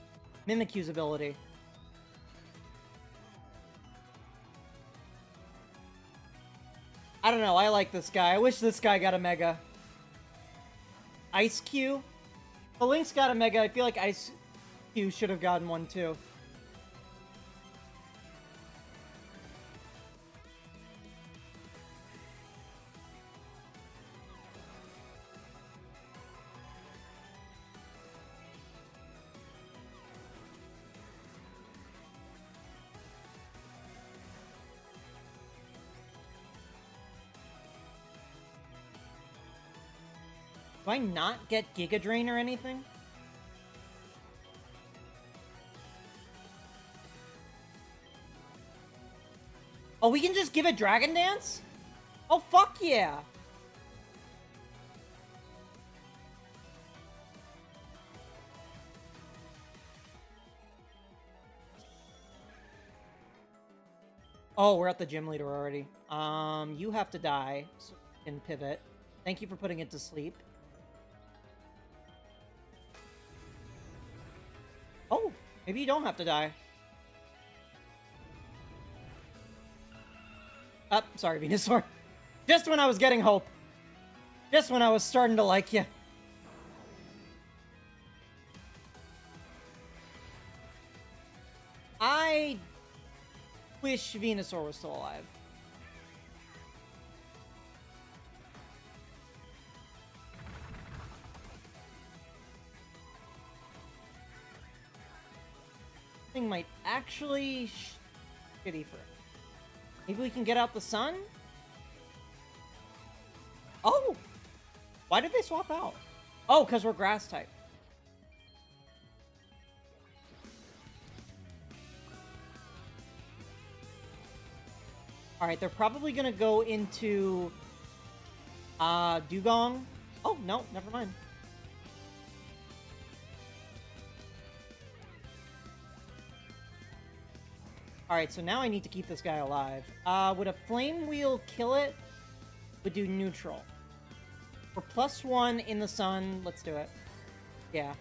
Mimikyu's ability. I don't know. I like this guy. I wish this guy got a Mega. Ice Q? The Link's got a Mega. I feel like Ice Q should have gotten one too. Do I not get Giga Drain or anything? Oh, we can just give it Dragon Dance? Oh, fuck yeah! Oh, we're at the gym leader already. You have to die so we can pivot. Thank you for putting it to sleep. Oh, maybe you don't have to die. Sorry, Venusaur. Just when I was getting hope. Just when I was starting to like you. I wish Venusaur was still alive. Thing might actually shitty for it. Maybe we can get out the sun? Oh! Why did they swap out? Oh, because we're grass type. Alright, they're probably gonna go into Dugong. Oh, no, never mind. Alright, so now I need to keep this guy alive. Would a Flame Wheel kill it? Would do neutral. For +1 in the sun, let's do it. Yeah.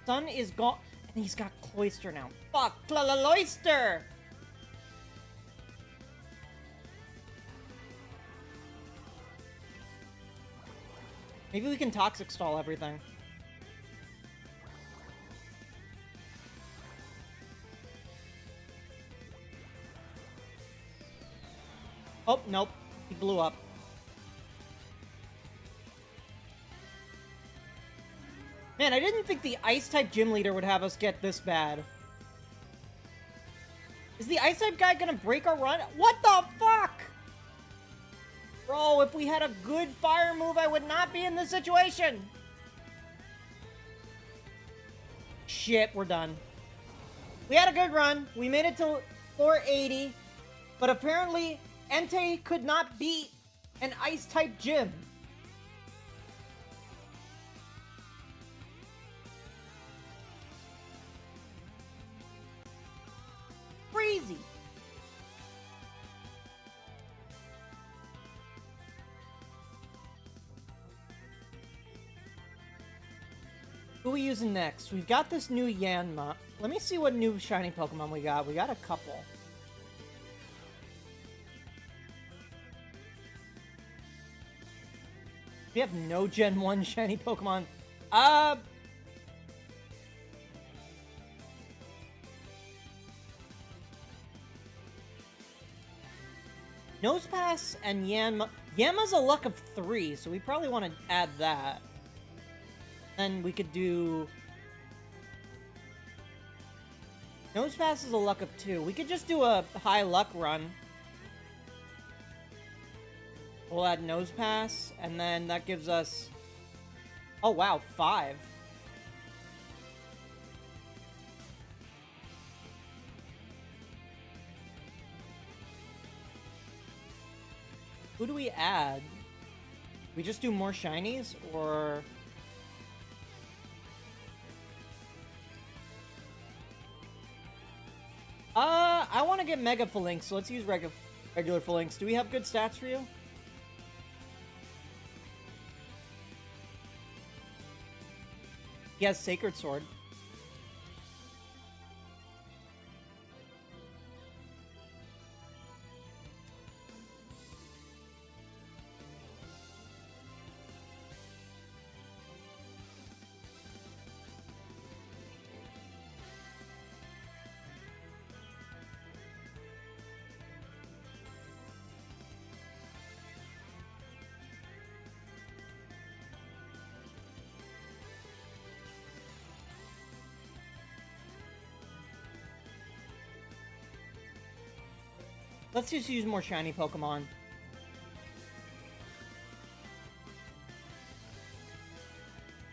Sun is gone, and he's got Cloyster now. Fuck, Cloyster! Maybe we can Toxic Stall everything. Oh, nope. He blew up. Man, I didn't think the Ice-type gym leader would have us get this bad. Is the Ice-type guy gonna break our run? What the fuck? Bro, if we had a good fire move, I would not be in this situation. Shit, we're done. We had a good run. We made it to 480. But apparently, Entei could not beat an Ice-type gym. Crazy. Who are we using next? We've got this new Yanma. Let me see what new shiny Pokemon we got. We got a couple. We have no Gen 1 shiny Pokemon. Nosepass and Yanma. Yanma's a luck of 3, so we probably want to add that. Then we could do... Nosepass is a luck of 2. We could just do a high luck run. We'll add Nosepass, and then that gives us... Oh, wow, 5. Who do we add? We just do more shinies, or... I want to get Mega Phalanx, so let's use regular Phalanx. Do we have good stats for you? He has Sacred Sword. Let's just use more shiny Pokemon.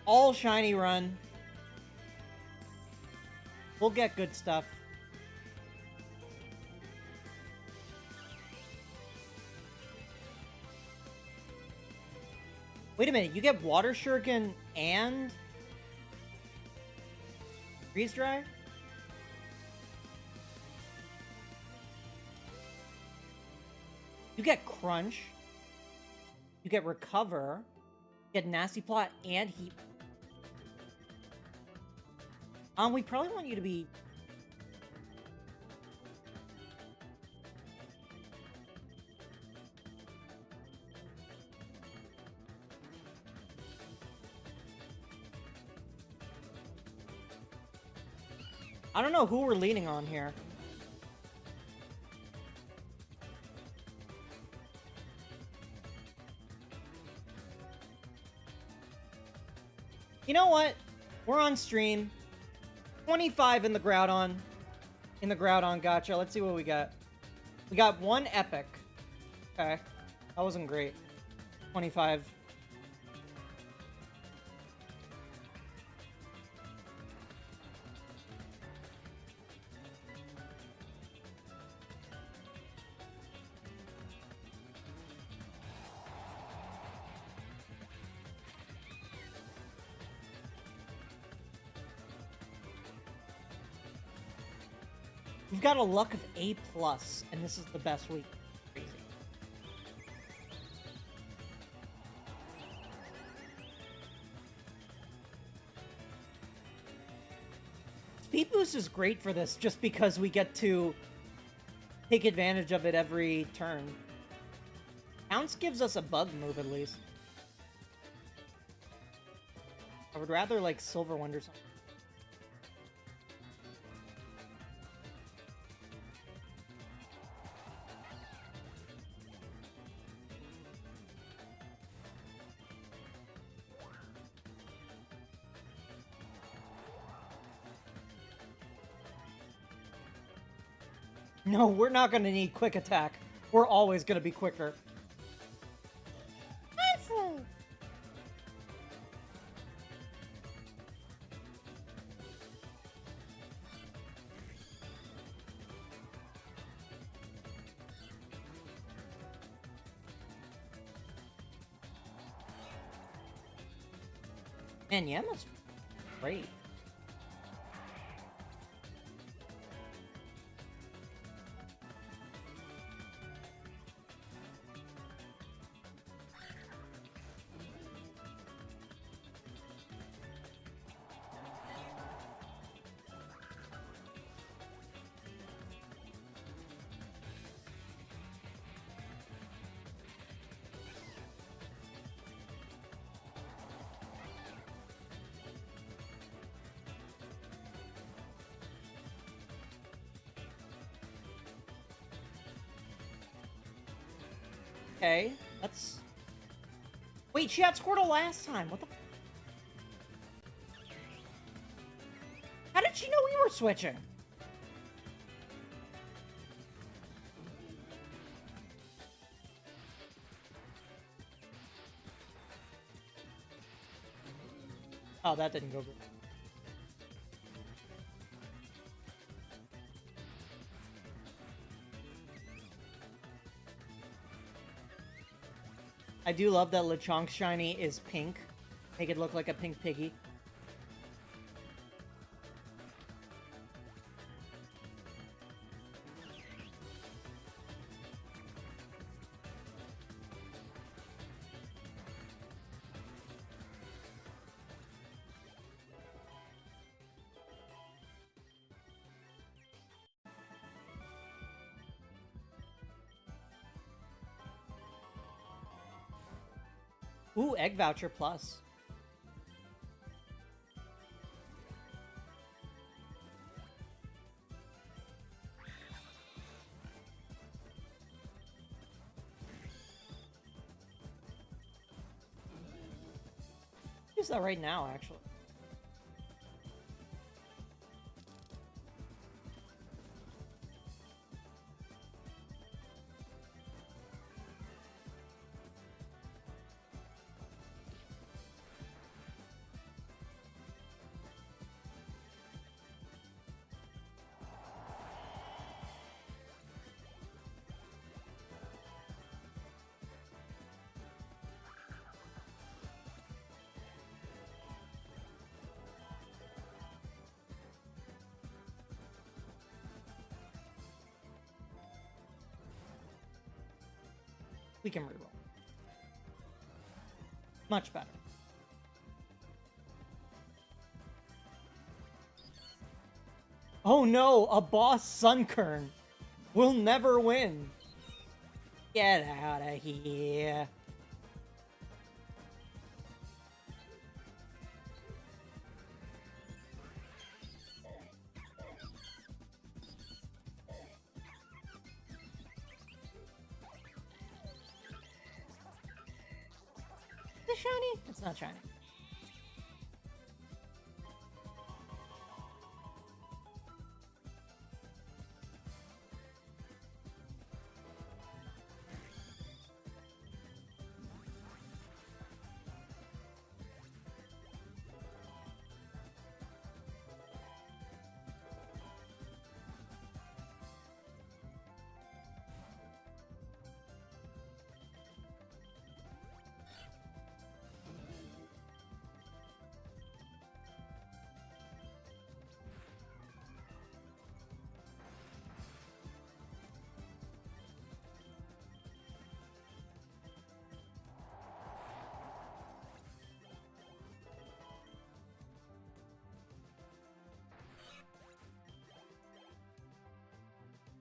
All shiny run. We'll get good stuff. Wait a minute, you get Water Shuriken and Freeze Dry? You get Crunch. You get Recover. You get Nasty Plot and Heat. We probably want you to be... I don't know who we're leaning on here. You know what? We're on stream. 25 in the Groudon. In the Groudon gacha. Let's see what we got. We got one epic. Okay. That wasn't great. 25. We've got a luck of A+, and this is the best week. Crazy. Speed Boost is great for this, just because we get to take advantage of it every turn. Pounce gives us a bug move, at least. I would rather, like, Silver Wonder something. No, we're not going to need quick attack. We're always going to be quicker. Man, Yama's great. Okay, that's... Wait, she had Squirtle last time. What the... How did she know we were switching? Oh, that didn't go good. I do love that Lechonk's shiny is pink. Make it look like a pink piggy. Ooh, Egg Voucher Plus. Use that right now, actually. We can reroll. Much better. Oh no, a boss Sunkern. We'll never win. Get out of here. Is it shiny? It's not shiny.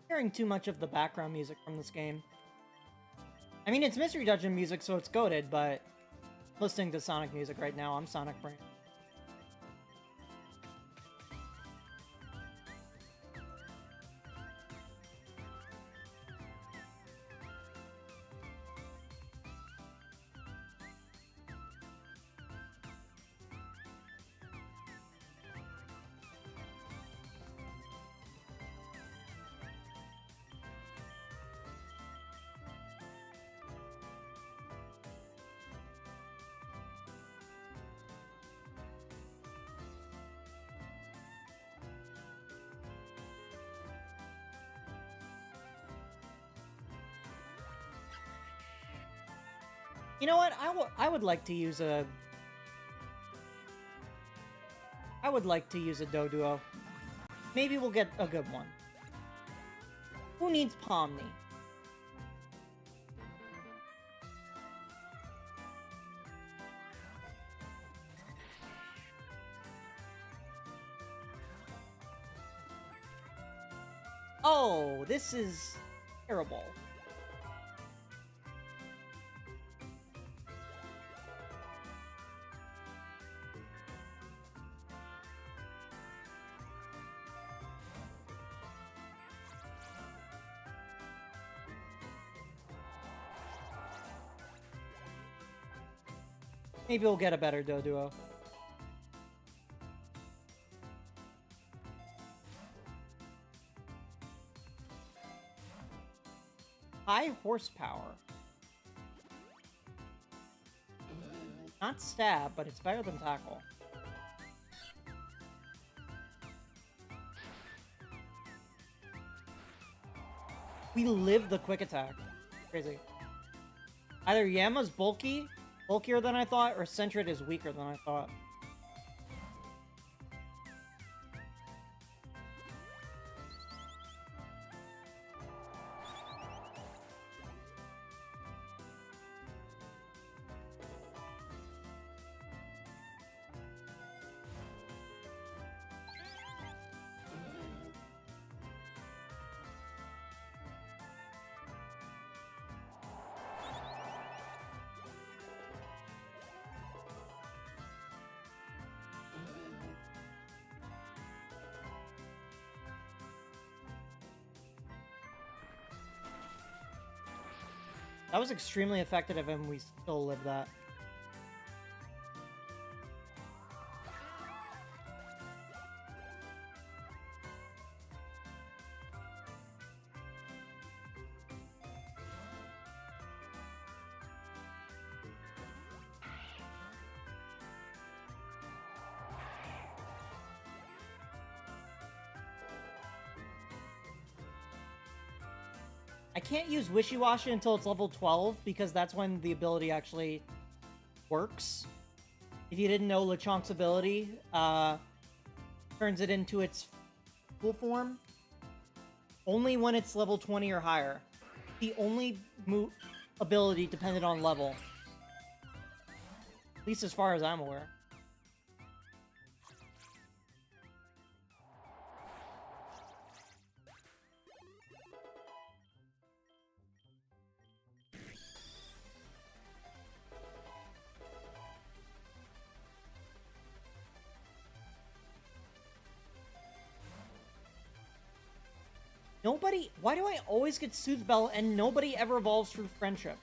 Hearing too much of the background music from this game. I mean, it's Mystery Dungeon music, so it's goated, but listening to Sonic music right now, I'm Sonic Brain. You know what? I would like to use a... I would like to use a Doduo. Maybe we'll get a good one. Who needs Pomni? Oh, this is terrible. Maybe we'll get a better Doduo. High horsepower. Not stab, but it's better than tackle. We live the quick attack. Crazy. Either Yama's bulkier than I thought, or Sentret is weaker than I thought. That was extremely effective, and we still live that. I can't use Wishy-Washy until it's level 12, because that's when the ability actually works. If you didn't know, Lechonk's ability turns it into its full form only when it's level 20 or higher. The only ability dependent on level. At least as far as I'm aware. Nobody... Why do I always get Soothe Bell and nobody ever evolves through friendship?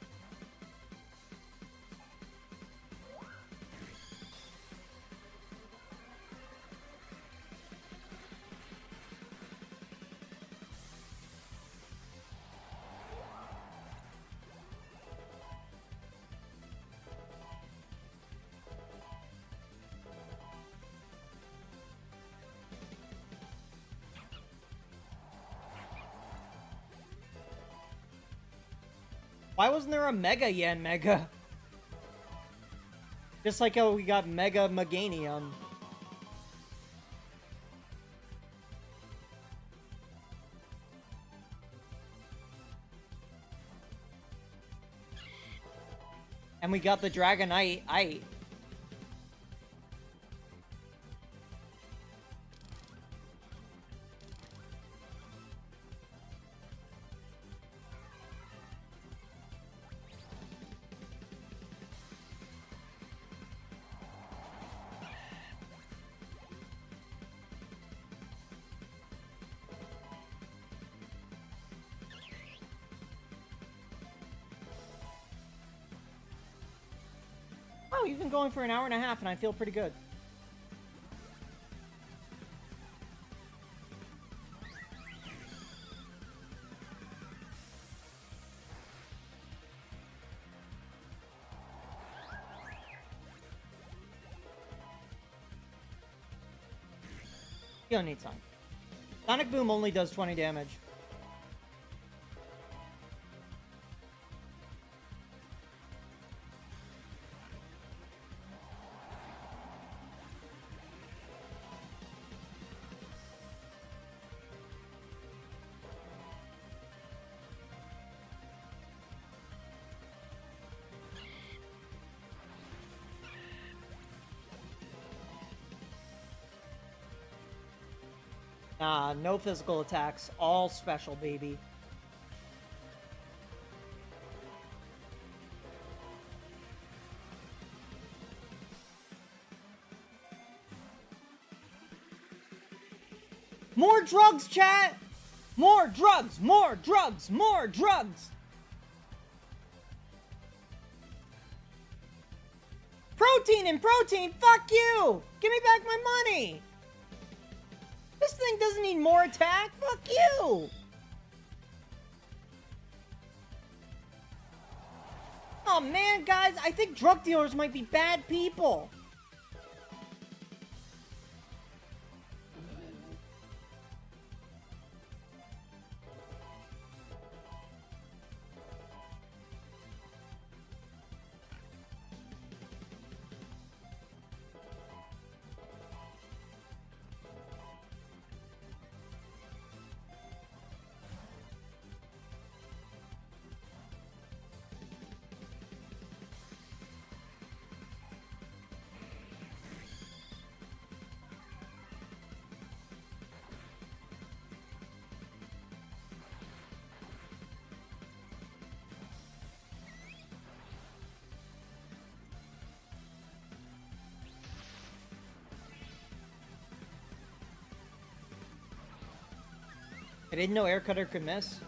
Why wasn't there a Mega Yanmega? Just like how we got Mega Meganium. And we got the Dragonite. Oh, you've been going for an hour and a half, and I feel pretty good. You don't need time. Sonic Boom only does 20 damage. Nah, no physical attacks. All special, baby. More drugs, chat! More drugs! More drugs! More drugs! Protein and protein! Fuck you! Give me back my money! This thing doesn't need more attack! Fuck you! Oh man, guys, I think drug dealers might be bad people. I didn't know Air Cutter could miss.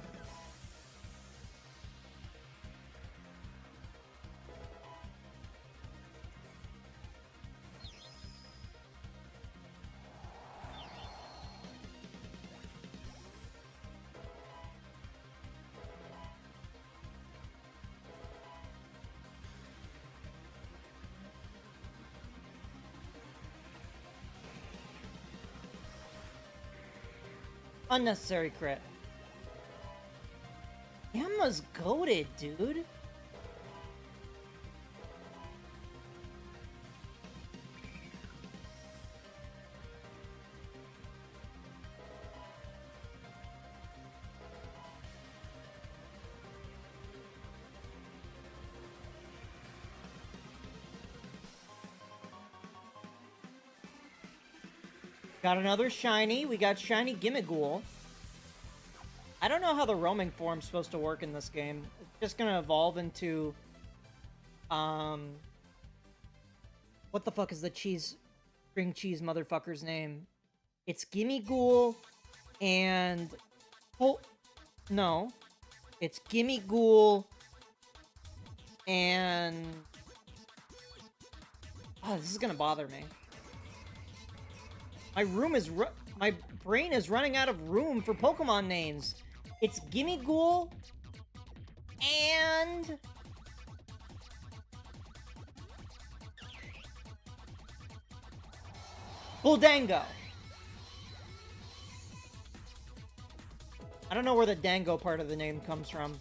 Unnecessary crit. Gamma's goated, dude. Got another shiny. We got shiny Gimmighoul. I don't know how the roaming form's supposed to work in this game. It's just gonna evolve into... What the fuck is the string cheese motherfucker's name? It's Gimmighoul and... Oh, no. It's Gimmighoul and... Oh, this is gonna bother me. My brain is running out of room for Pokemon names. It's Gimmighoul and... Bulldango. I don't know where the Dango part of the name comes from.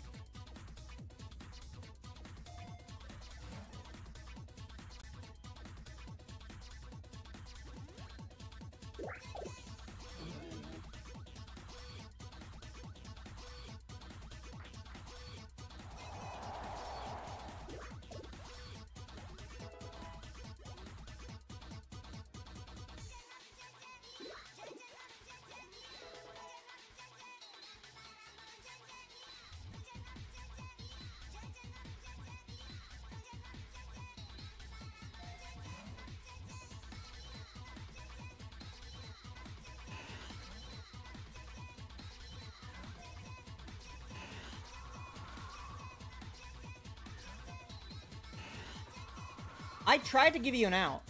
I tried to give you an out.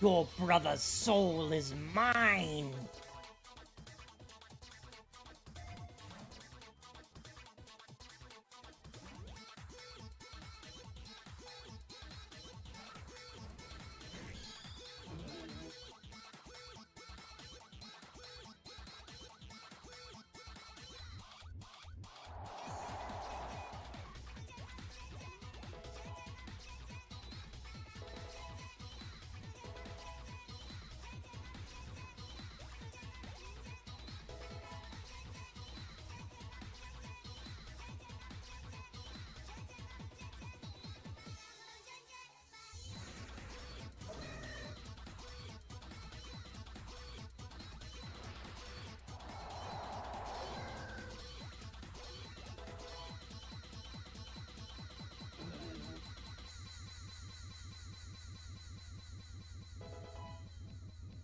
Your brother's soul is mine.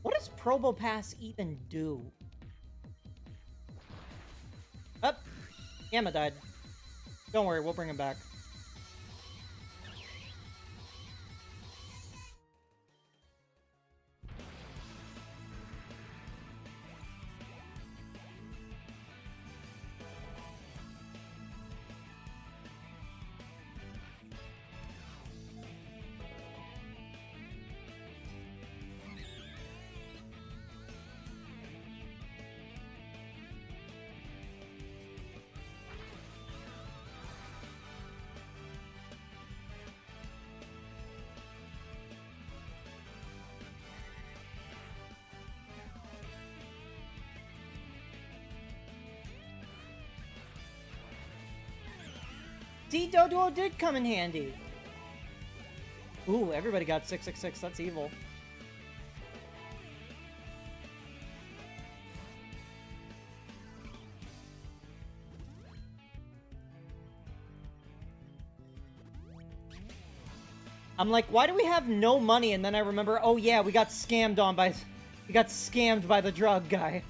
What does Probopass even do? Up. Gamma died. Don't worry, we'll bring him back. See, Doduo did come in handy. Ooh, everybody got 666. That's evil. I'm like, why do we have no money? And then I remember, oh yeah, we got scammed by the drug guy.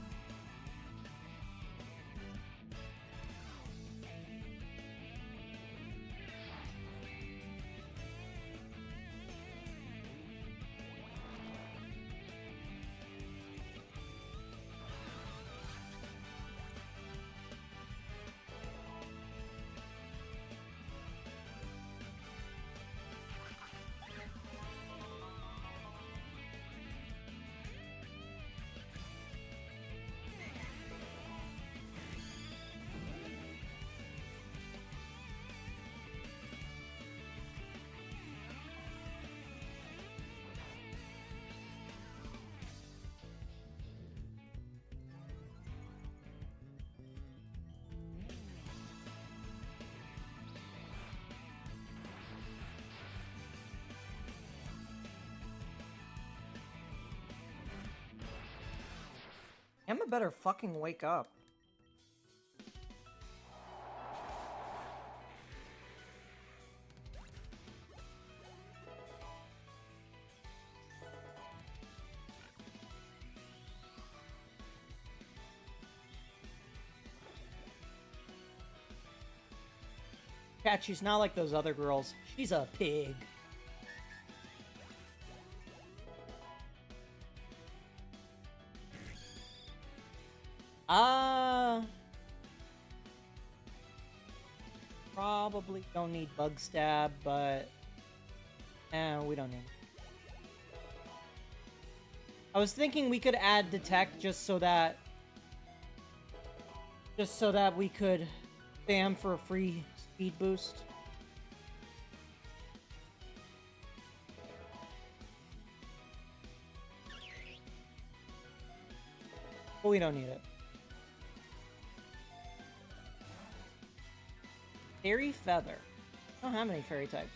Emma better fucking wake up. Cat, she's not like those other girls. She's a pig. Probably don't need Bug Stab, but we don't need it. I was thinking we could add Detect just so that we could spam for a free speed boost. But we don't need it. Fairy Feather. I don't have any fairy types.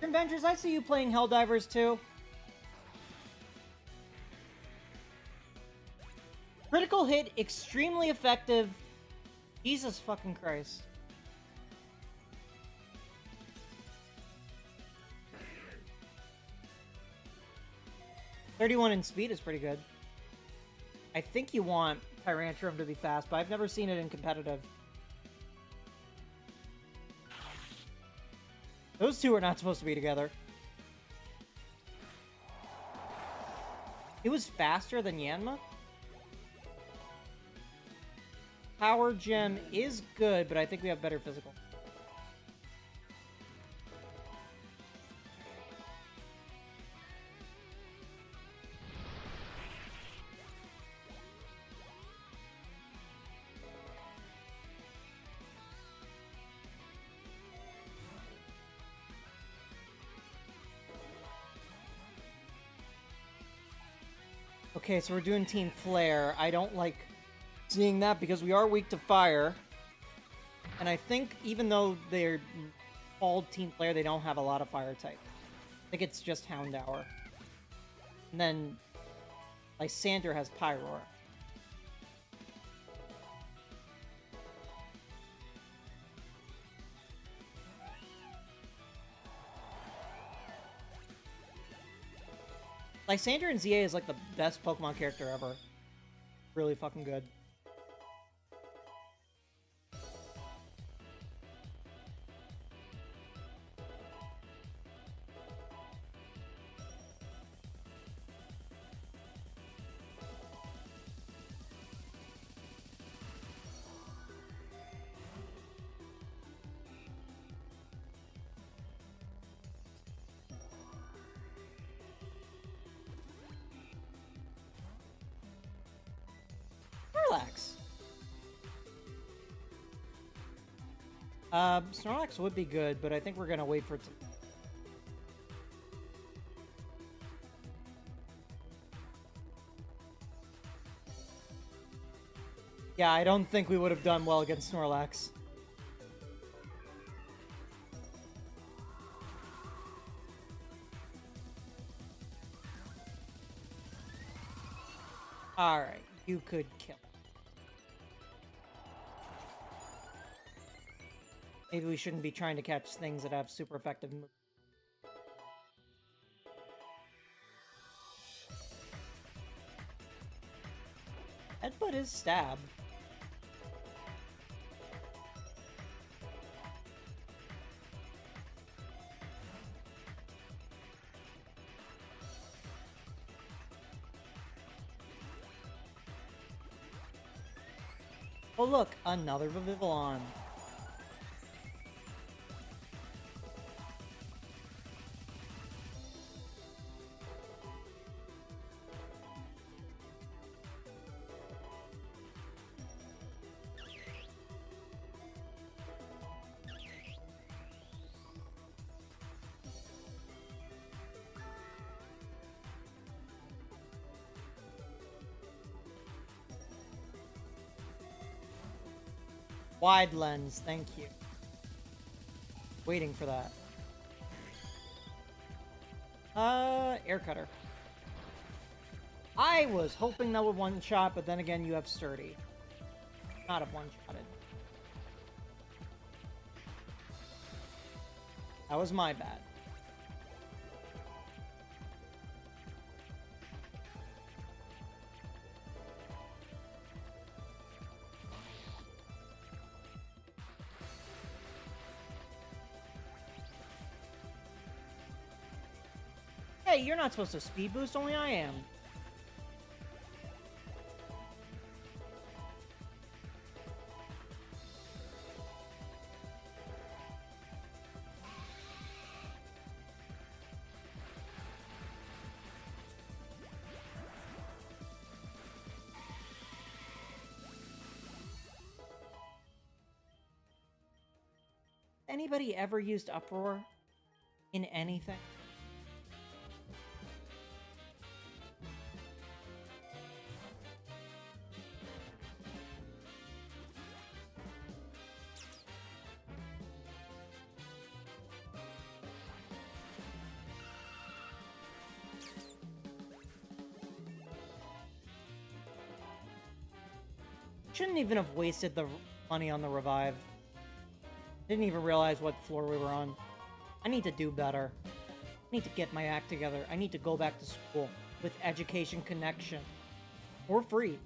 Adventures, I see you playing Helldivers too. Critical hit, extremely effective. Jesus fucking Christ. .31 in speed is pretty good. I think you want Tyrantrum to be fast, but I've never seen it in competitive. Those two are not supposed to be together. It was faster than Yanma? Power Gem is good, but I think we have better physical. Okay, so we're doing Team Flare. I don't like seeing that because we are weak to fire. And I think even though they're called Team Flare, they don't have a lot of fire type. I think it's just Houndour. And then Lysander has Pyroar. Lysander in ZA is like the best Pokemon character ever. Really fucking good. Snorlax would be good, but I think we're gonna wait for it to... Yeah, I don't think we would have done well against Snorlax. Alright, you could kill. Maybe we shouldn't be trying to catch things that have super effective moves. Headbutt is stab. Oh look, another Vivillon. Wide lens, thank you. Waiting for that. Air cutter. I was hoping that would one-shot, but then again, you have sturdy. Not have one-shotted. That was my bad. Hey, you're not supposed to speed boost, only I am. Anybody ever used Uproar in anything? Shouldn't even have wasted the money on the revive. Didn't even realize what floor we were on. I need to do better. I need to get my act together. I need to go back to school with Education Connection. For free.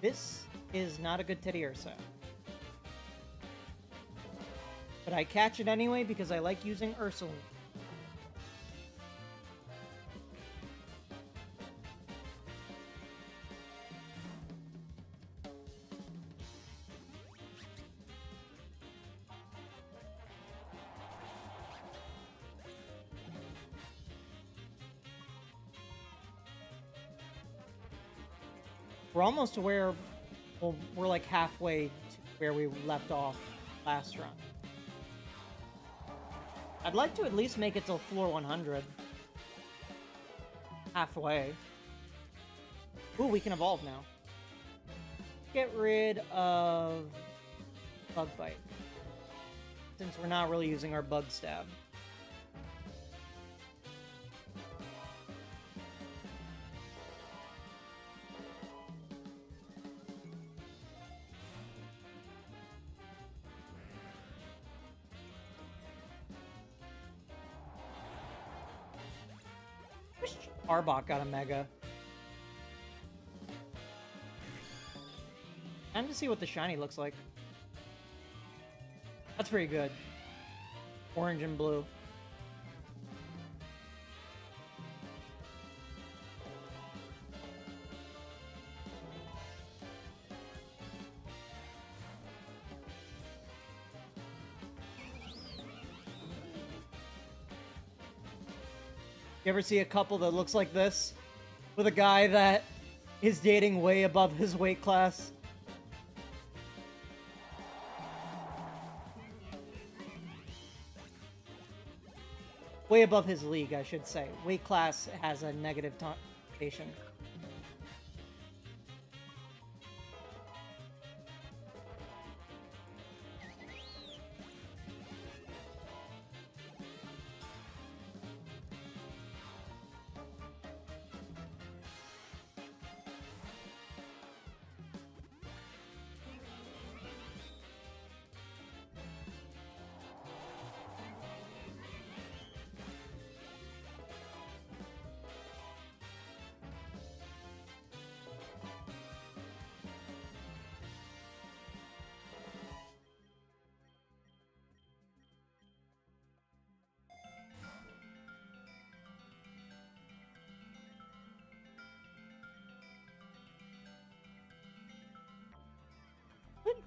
This is not a good Teddiursa. But I catch it anyway because I like using Ursaline. We're almost to where, well, we're like halfway to where we left off last run. I'd like to at least make it till floor 100. Halfway. Ooh, we can evolve now. Get rid of Bug Bite. Since we're not really using our Bug Stab. Arbok got a Mega. Time to see what the shiny looks like. That's pretty good. Orange and blue. You ever see a couple that looks like this? With a guy that is dating way above his weight class? Way above his league, I should say. Weight class has a negative connotation.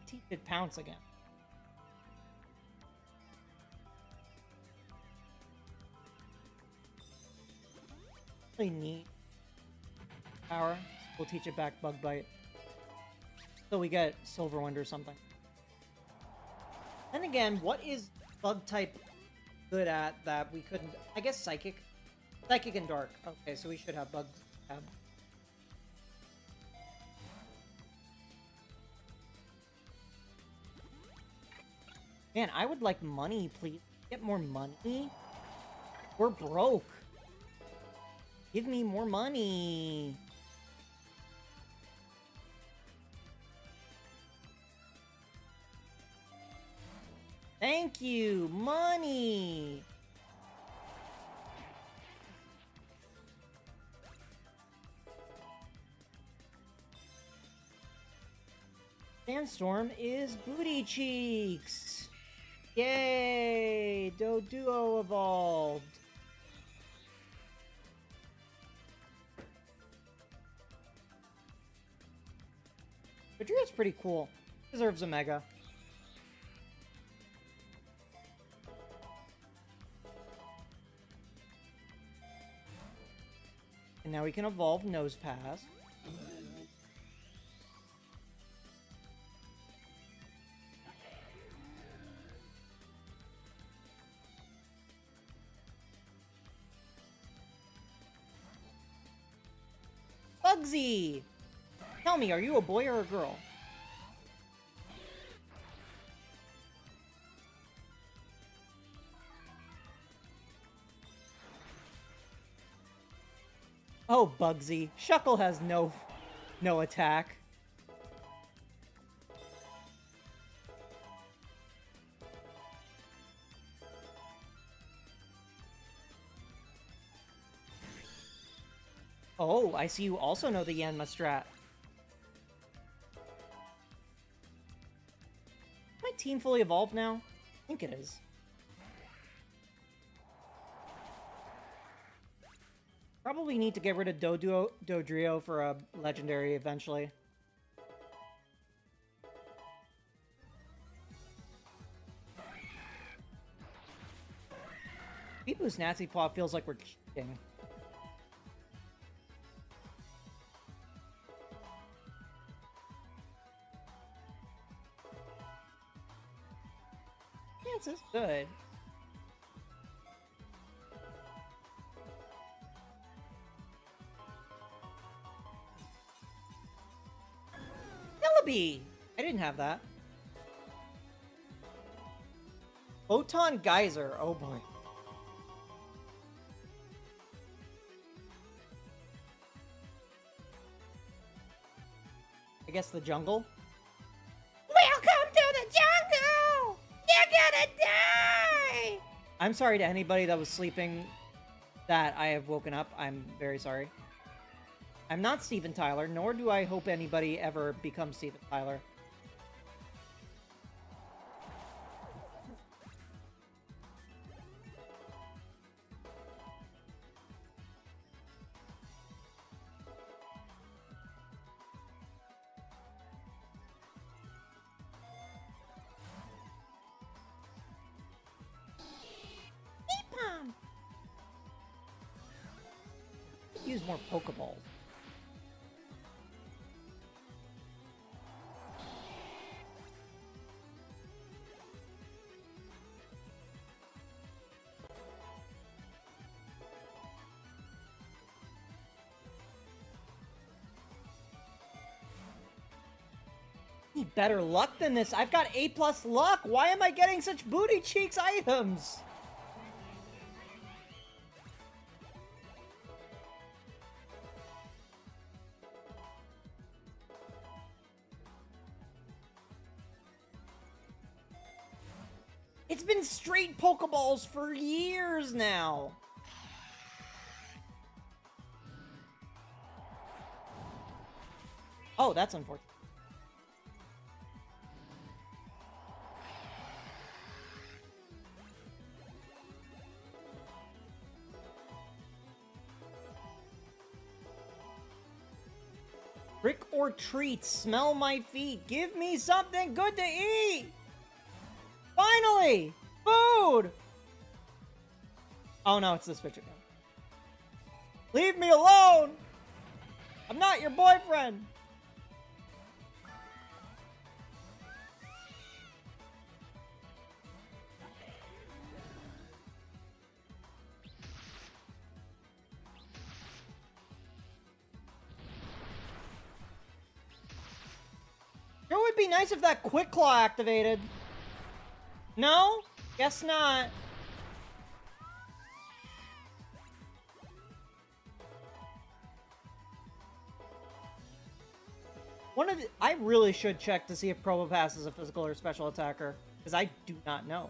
Teach it pounce again. Really neat power. We'll teach it back bug bite. So we get Silver Wind or something. Then again, what is bug type good at that we couldn't? I guess psychic. Psychic and dark. Okay, so we should have bugs. Man, I would like money, please. Get more money. We're broke. Give me more money. Thank you. Money. Sandstorm is Booty Cheeks. Yay! Doduo evolved. Vajira's pretty cool. Deserves a Mega. And now we can evolve Nose Pass. Bugsy! Tell me, are you a boy or a girl? Oh, Bugsy. Shuckle has no attack. Oh, I see you also know the Yanma strat. My team fully evolved now? I think it is. Probably need to get rid of Dodrio for a legendary eventually. Beepoo's Nasty Paw feels like we're cheating. This is good. Celebi! I didn't have that. Photon Geyser. Oh boy. I guess the jungle? Welcome to the jungle! You're gonna die! I'm sorry to anybody that was sleeping that I have woken up. I'm very sorry. I'm not Steven Tyler, nor do I hope anybody ever becomes Steven Tyler. use more Pokeballs. Need better luck than this. I've got A+ luck. Why am I getting such booty cheeks items? It's been straight Pokeballs for years now. Oh, that's unfortunate. Trick or treat, smell my feet. Give me something good to eat. Finally! Food! Oh no, it's this picture. Leave me alone! I'm not your boyfriend! It would be nice if that Quick Claw activated. No? Guess not. I really should check to see if Probopass is a physical or special attacker, because I do not know.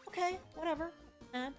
Okay, whatever. Mad.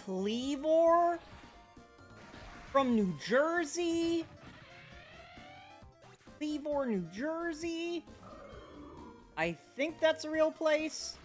Cleavor? From New Jersey? Cleavor, New Jersey? I think that's a real place.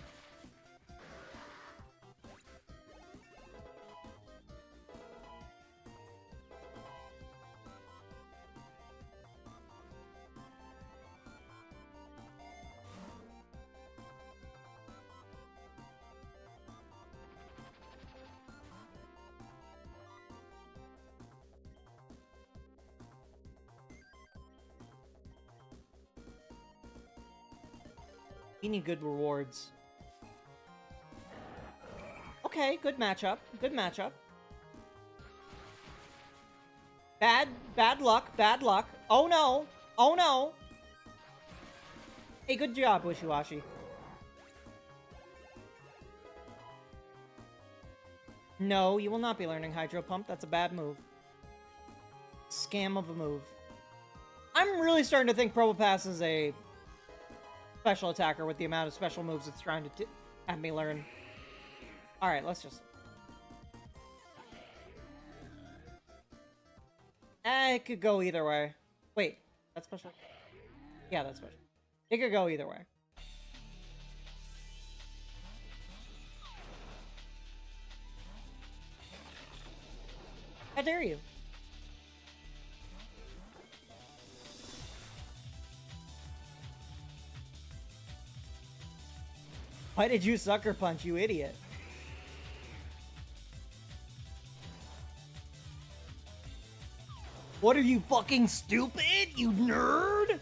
You need good rewards. Okay, good matchup. Good matchup. Bad luck. Bad luck. Oh no. Oh no. Hey, good job, Wishy-Washy. No, you will not be learning Hydro Pump. That's a bad move. Scam of a move. I'm really starting to think Probopass is a special attacker with the amount of special moves it's trying to have me learn. Alright, let's just... it could go either way. Wait, that's special? Yeah, that's special. It could go either way. How dare you? Why did you sucker punch, you idiot? What are you, fucking stupid, you nerd?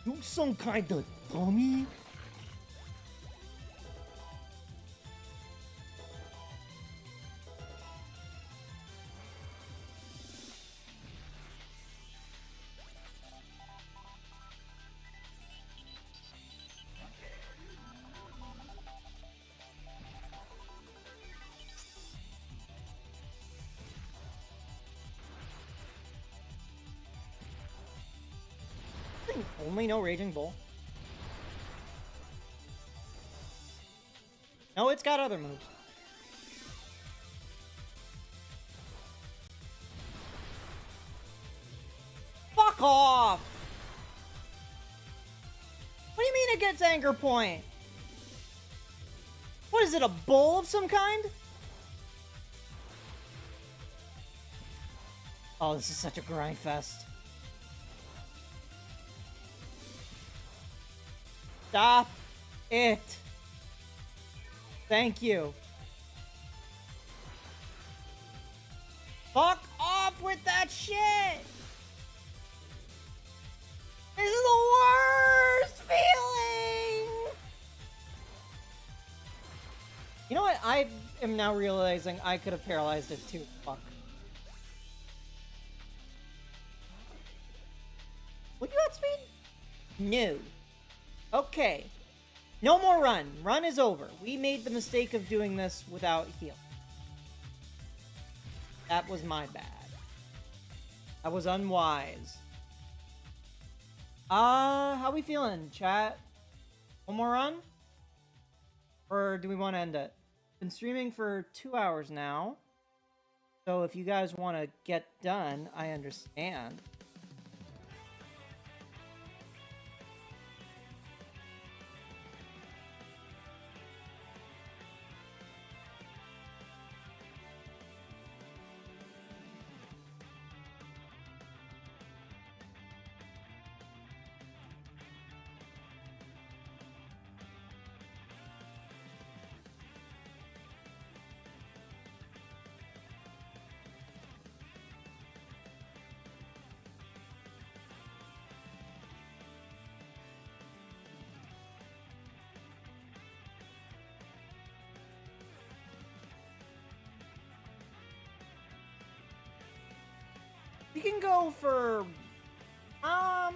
You some kind of dummy? Only no Raging Bull. No, it's got other moves. Fuck off! What do you mean it gets Anger Point? What is it, a bull of some kind? Oh, this is such a grind fest. Stop it. Thank you. Fuck off with that shit! This is the worst feeling! You know what? I am now realizing I could have paralyzed it too. Fuck. Look at that speed? No. Okay. No more run. Run is over. We made the mistake of doing this without heal. That was my bad. That was unwise. How we feeling, chat? One more run? Or do we want to end it? Been streaming for 2 hours now. So if you guys want to get done, I understand. We can go for, I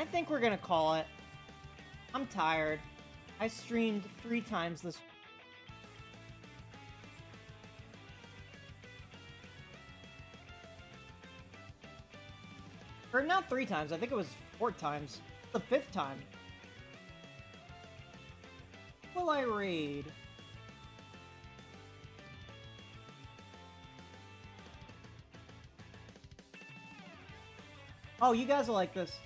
think we're gonna call it. I'm tired. I streamed 3 times this. Or not 3 times, I think it was 4 times. The 5th time. Will I raid? Oh, you guys will like this.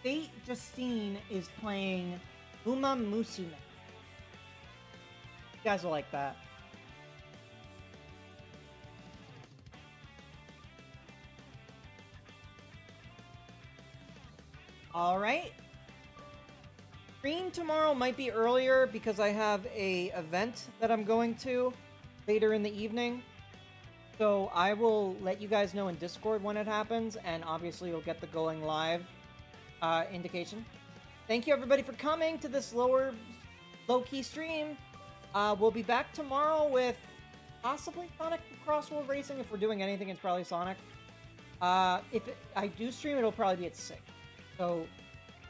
Fate Justine is playing Uma Musume. You guys will like that. Alright. Stream tomorrow might be earlier because I have a event that I'm going to later in the evening. So I will let you guys know in Discord when it happens, and obviously you'll get the going live indication. Thank you everybody for coming to this low-key stream. We'll be back tomorrow with possibly Sonic Crossworld Racing. If we're doing anything, it's probably Sonic. If I do stream, it'll probably be at 6. So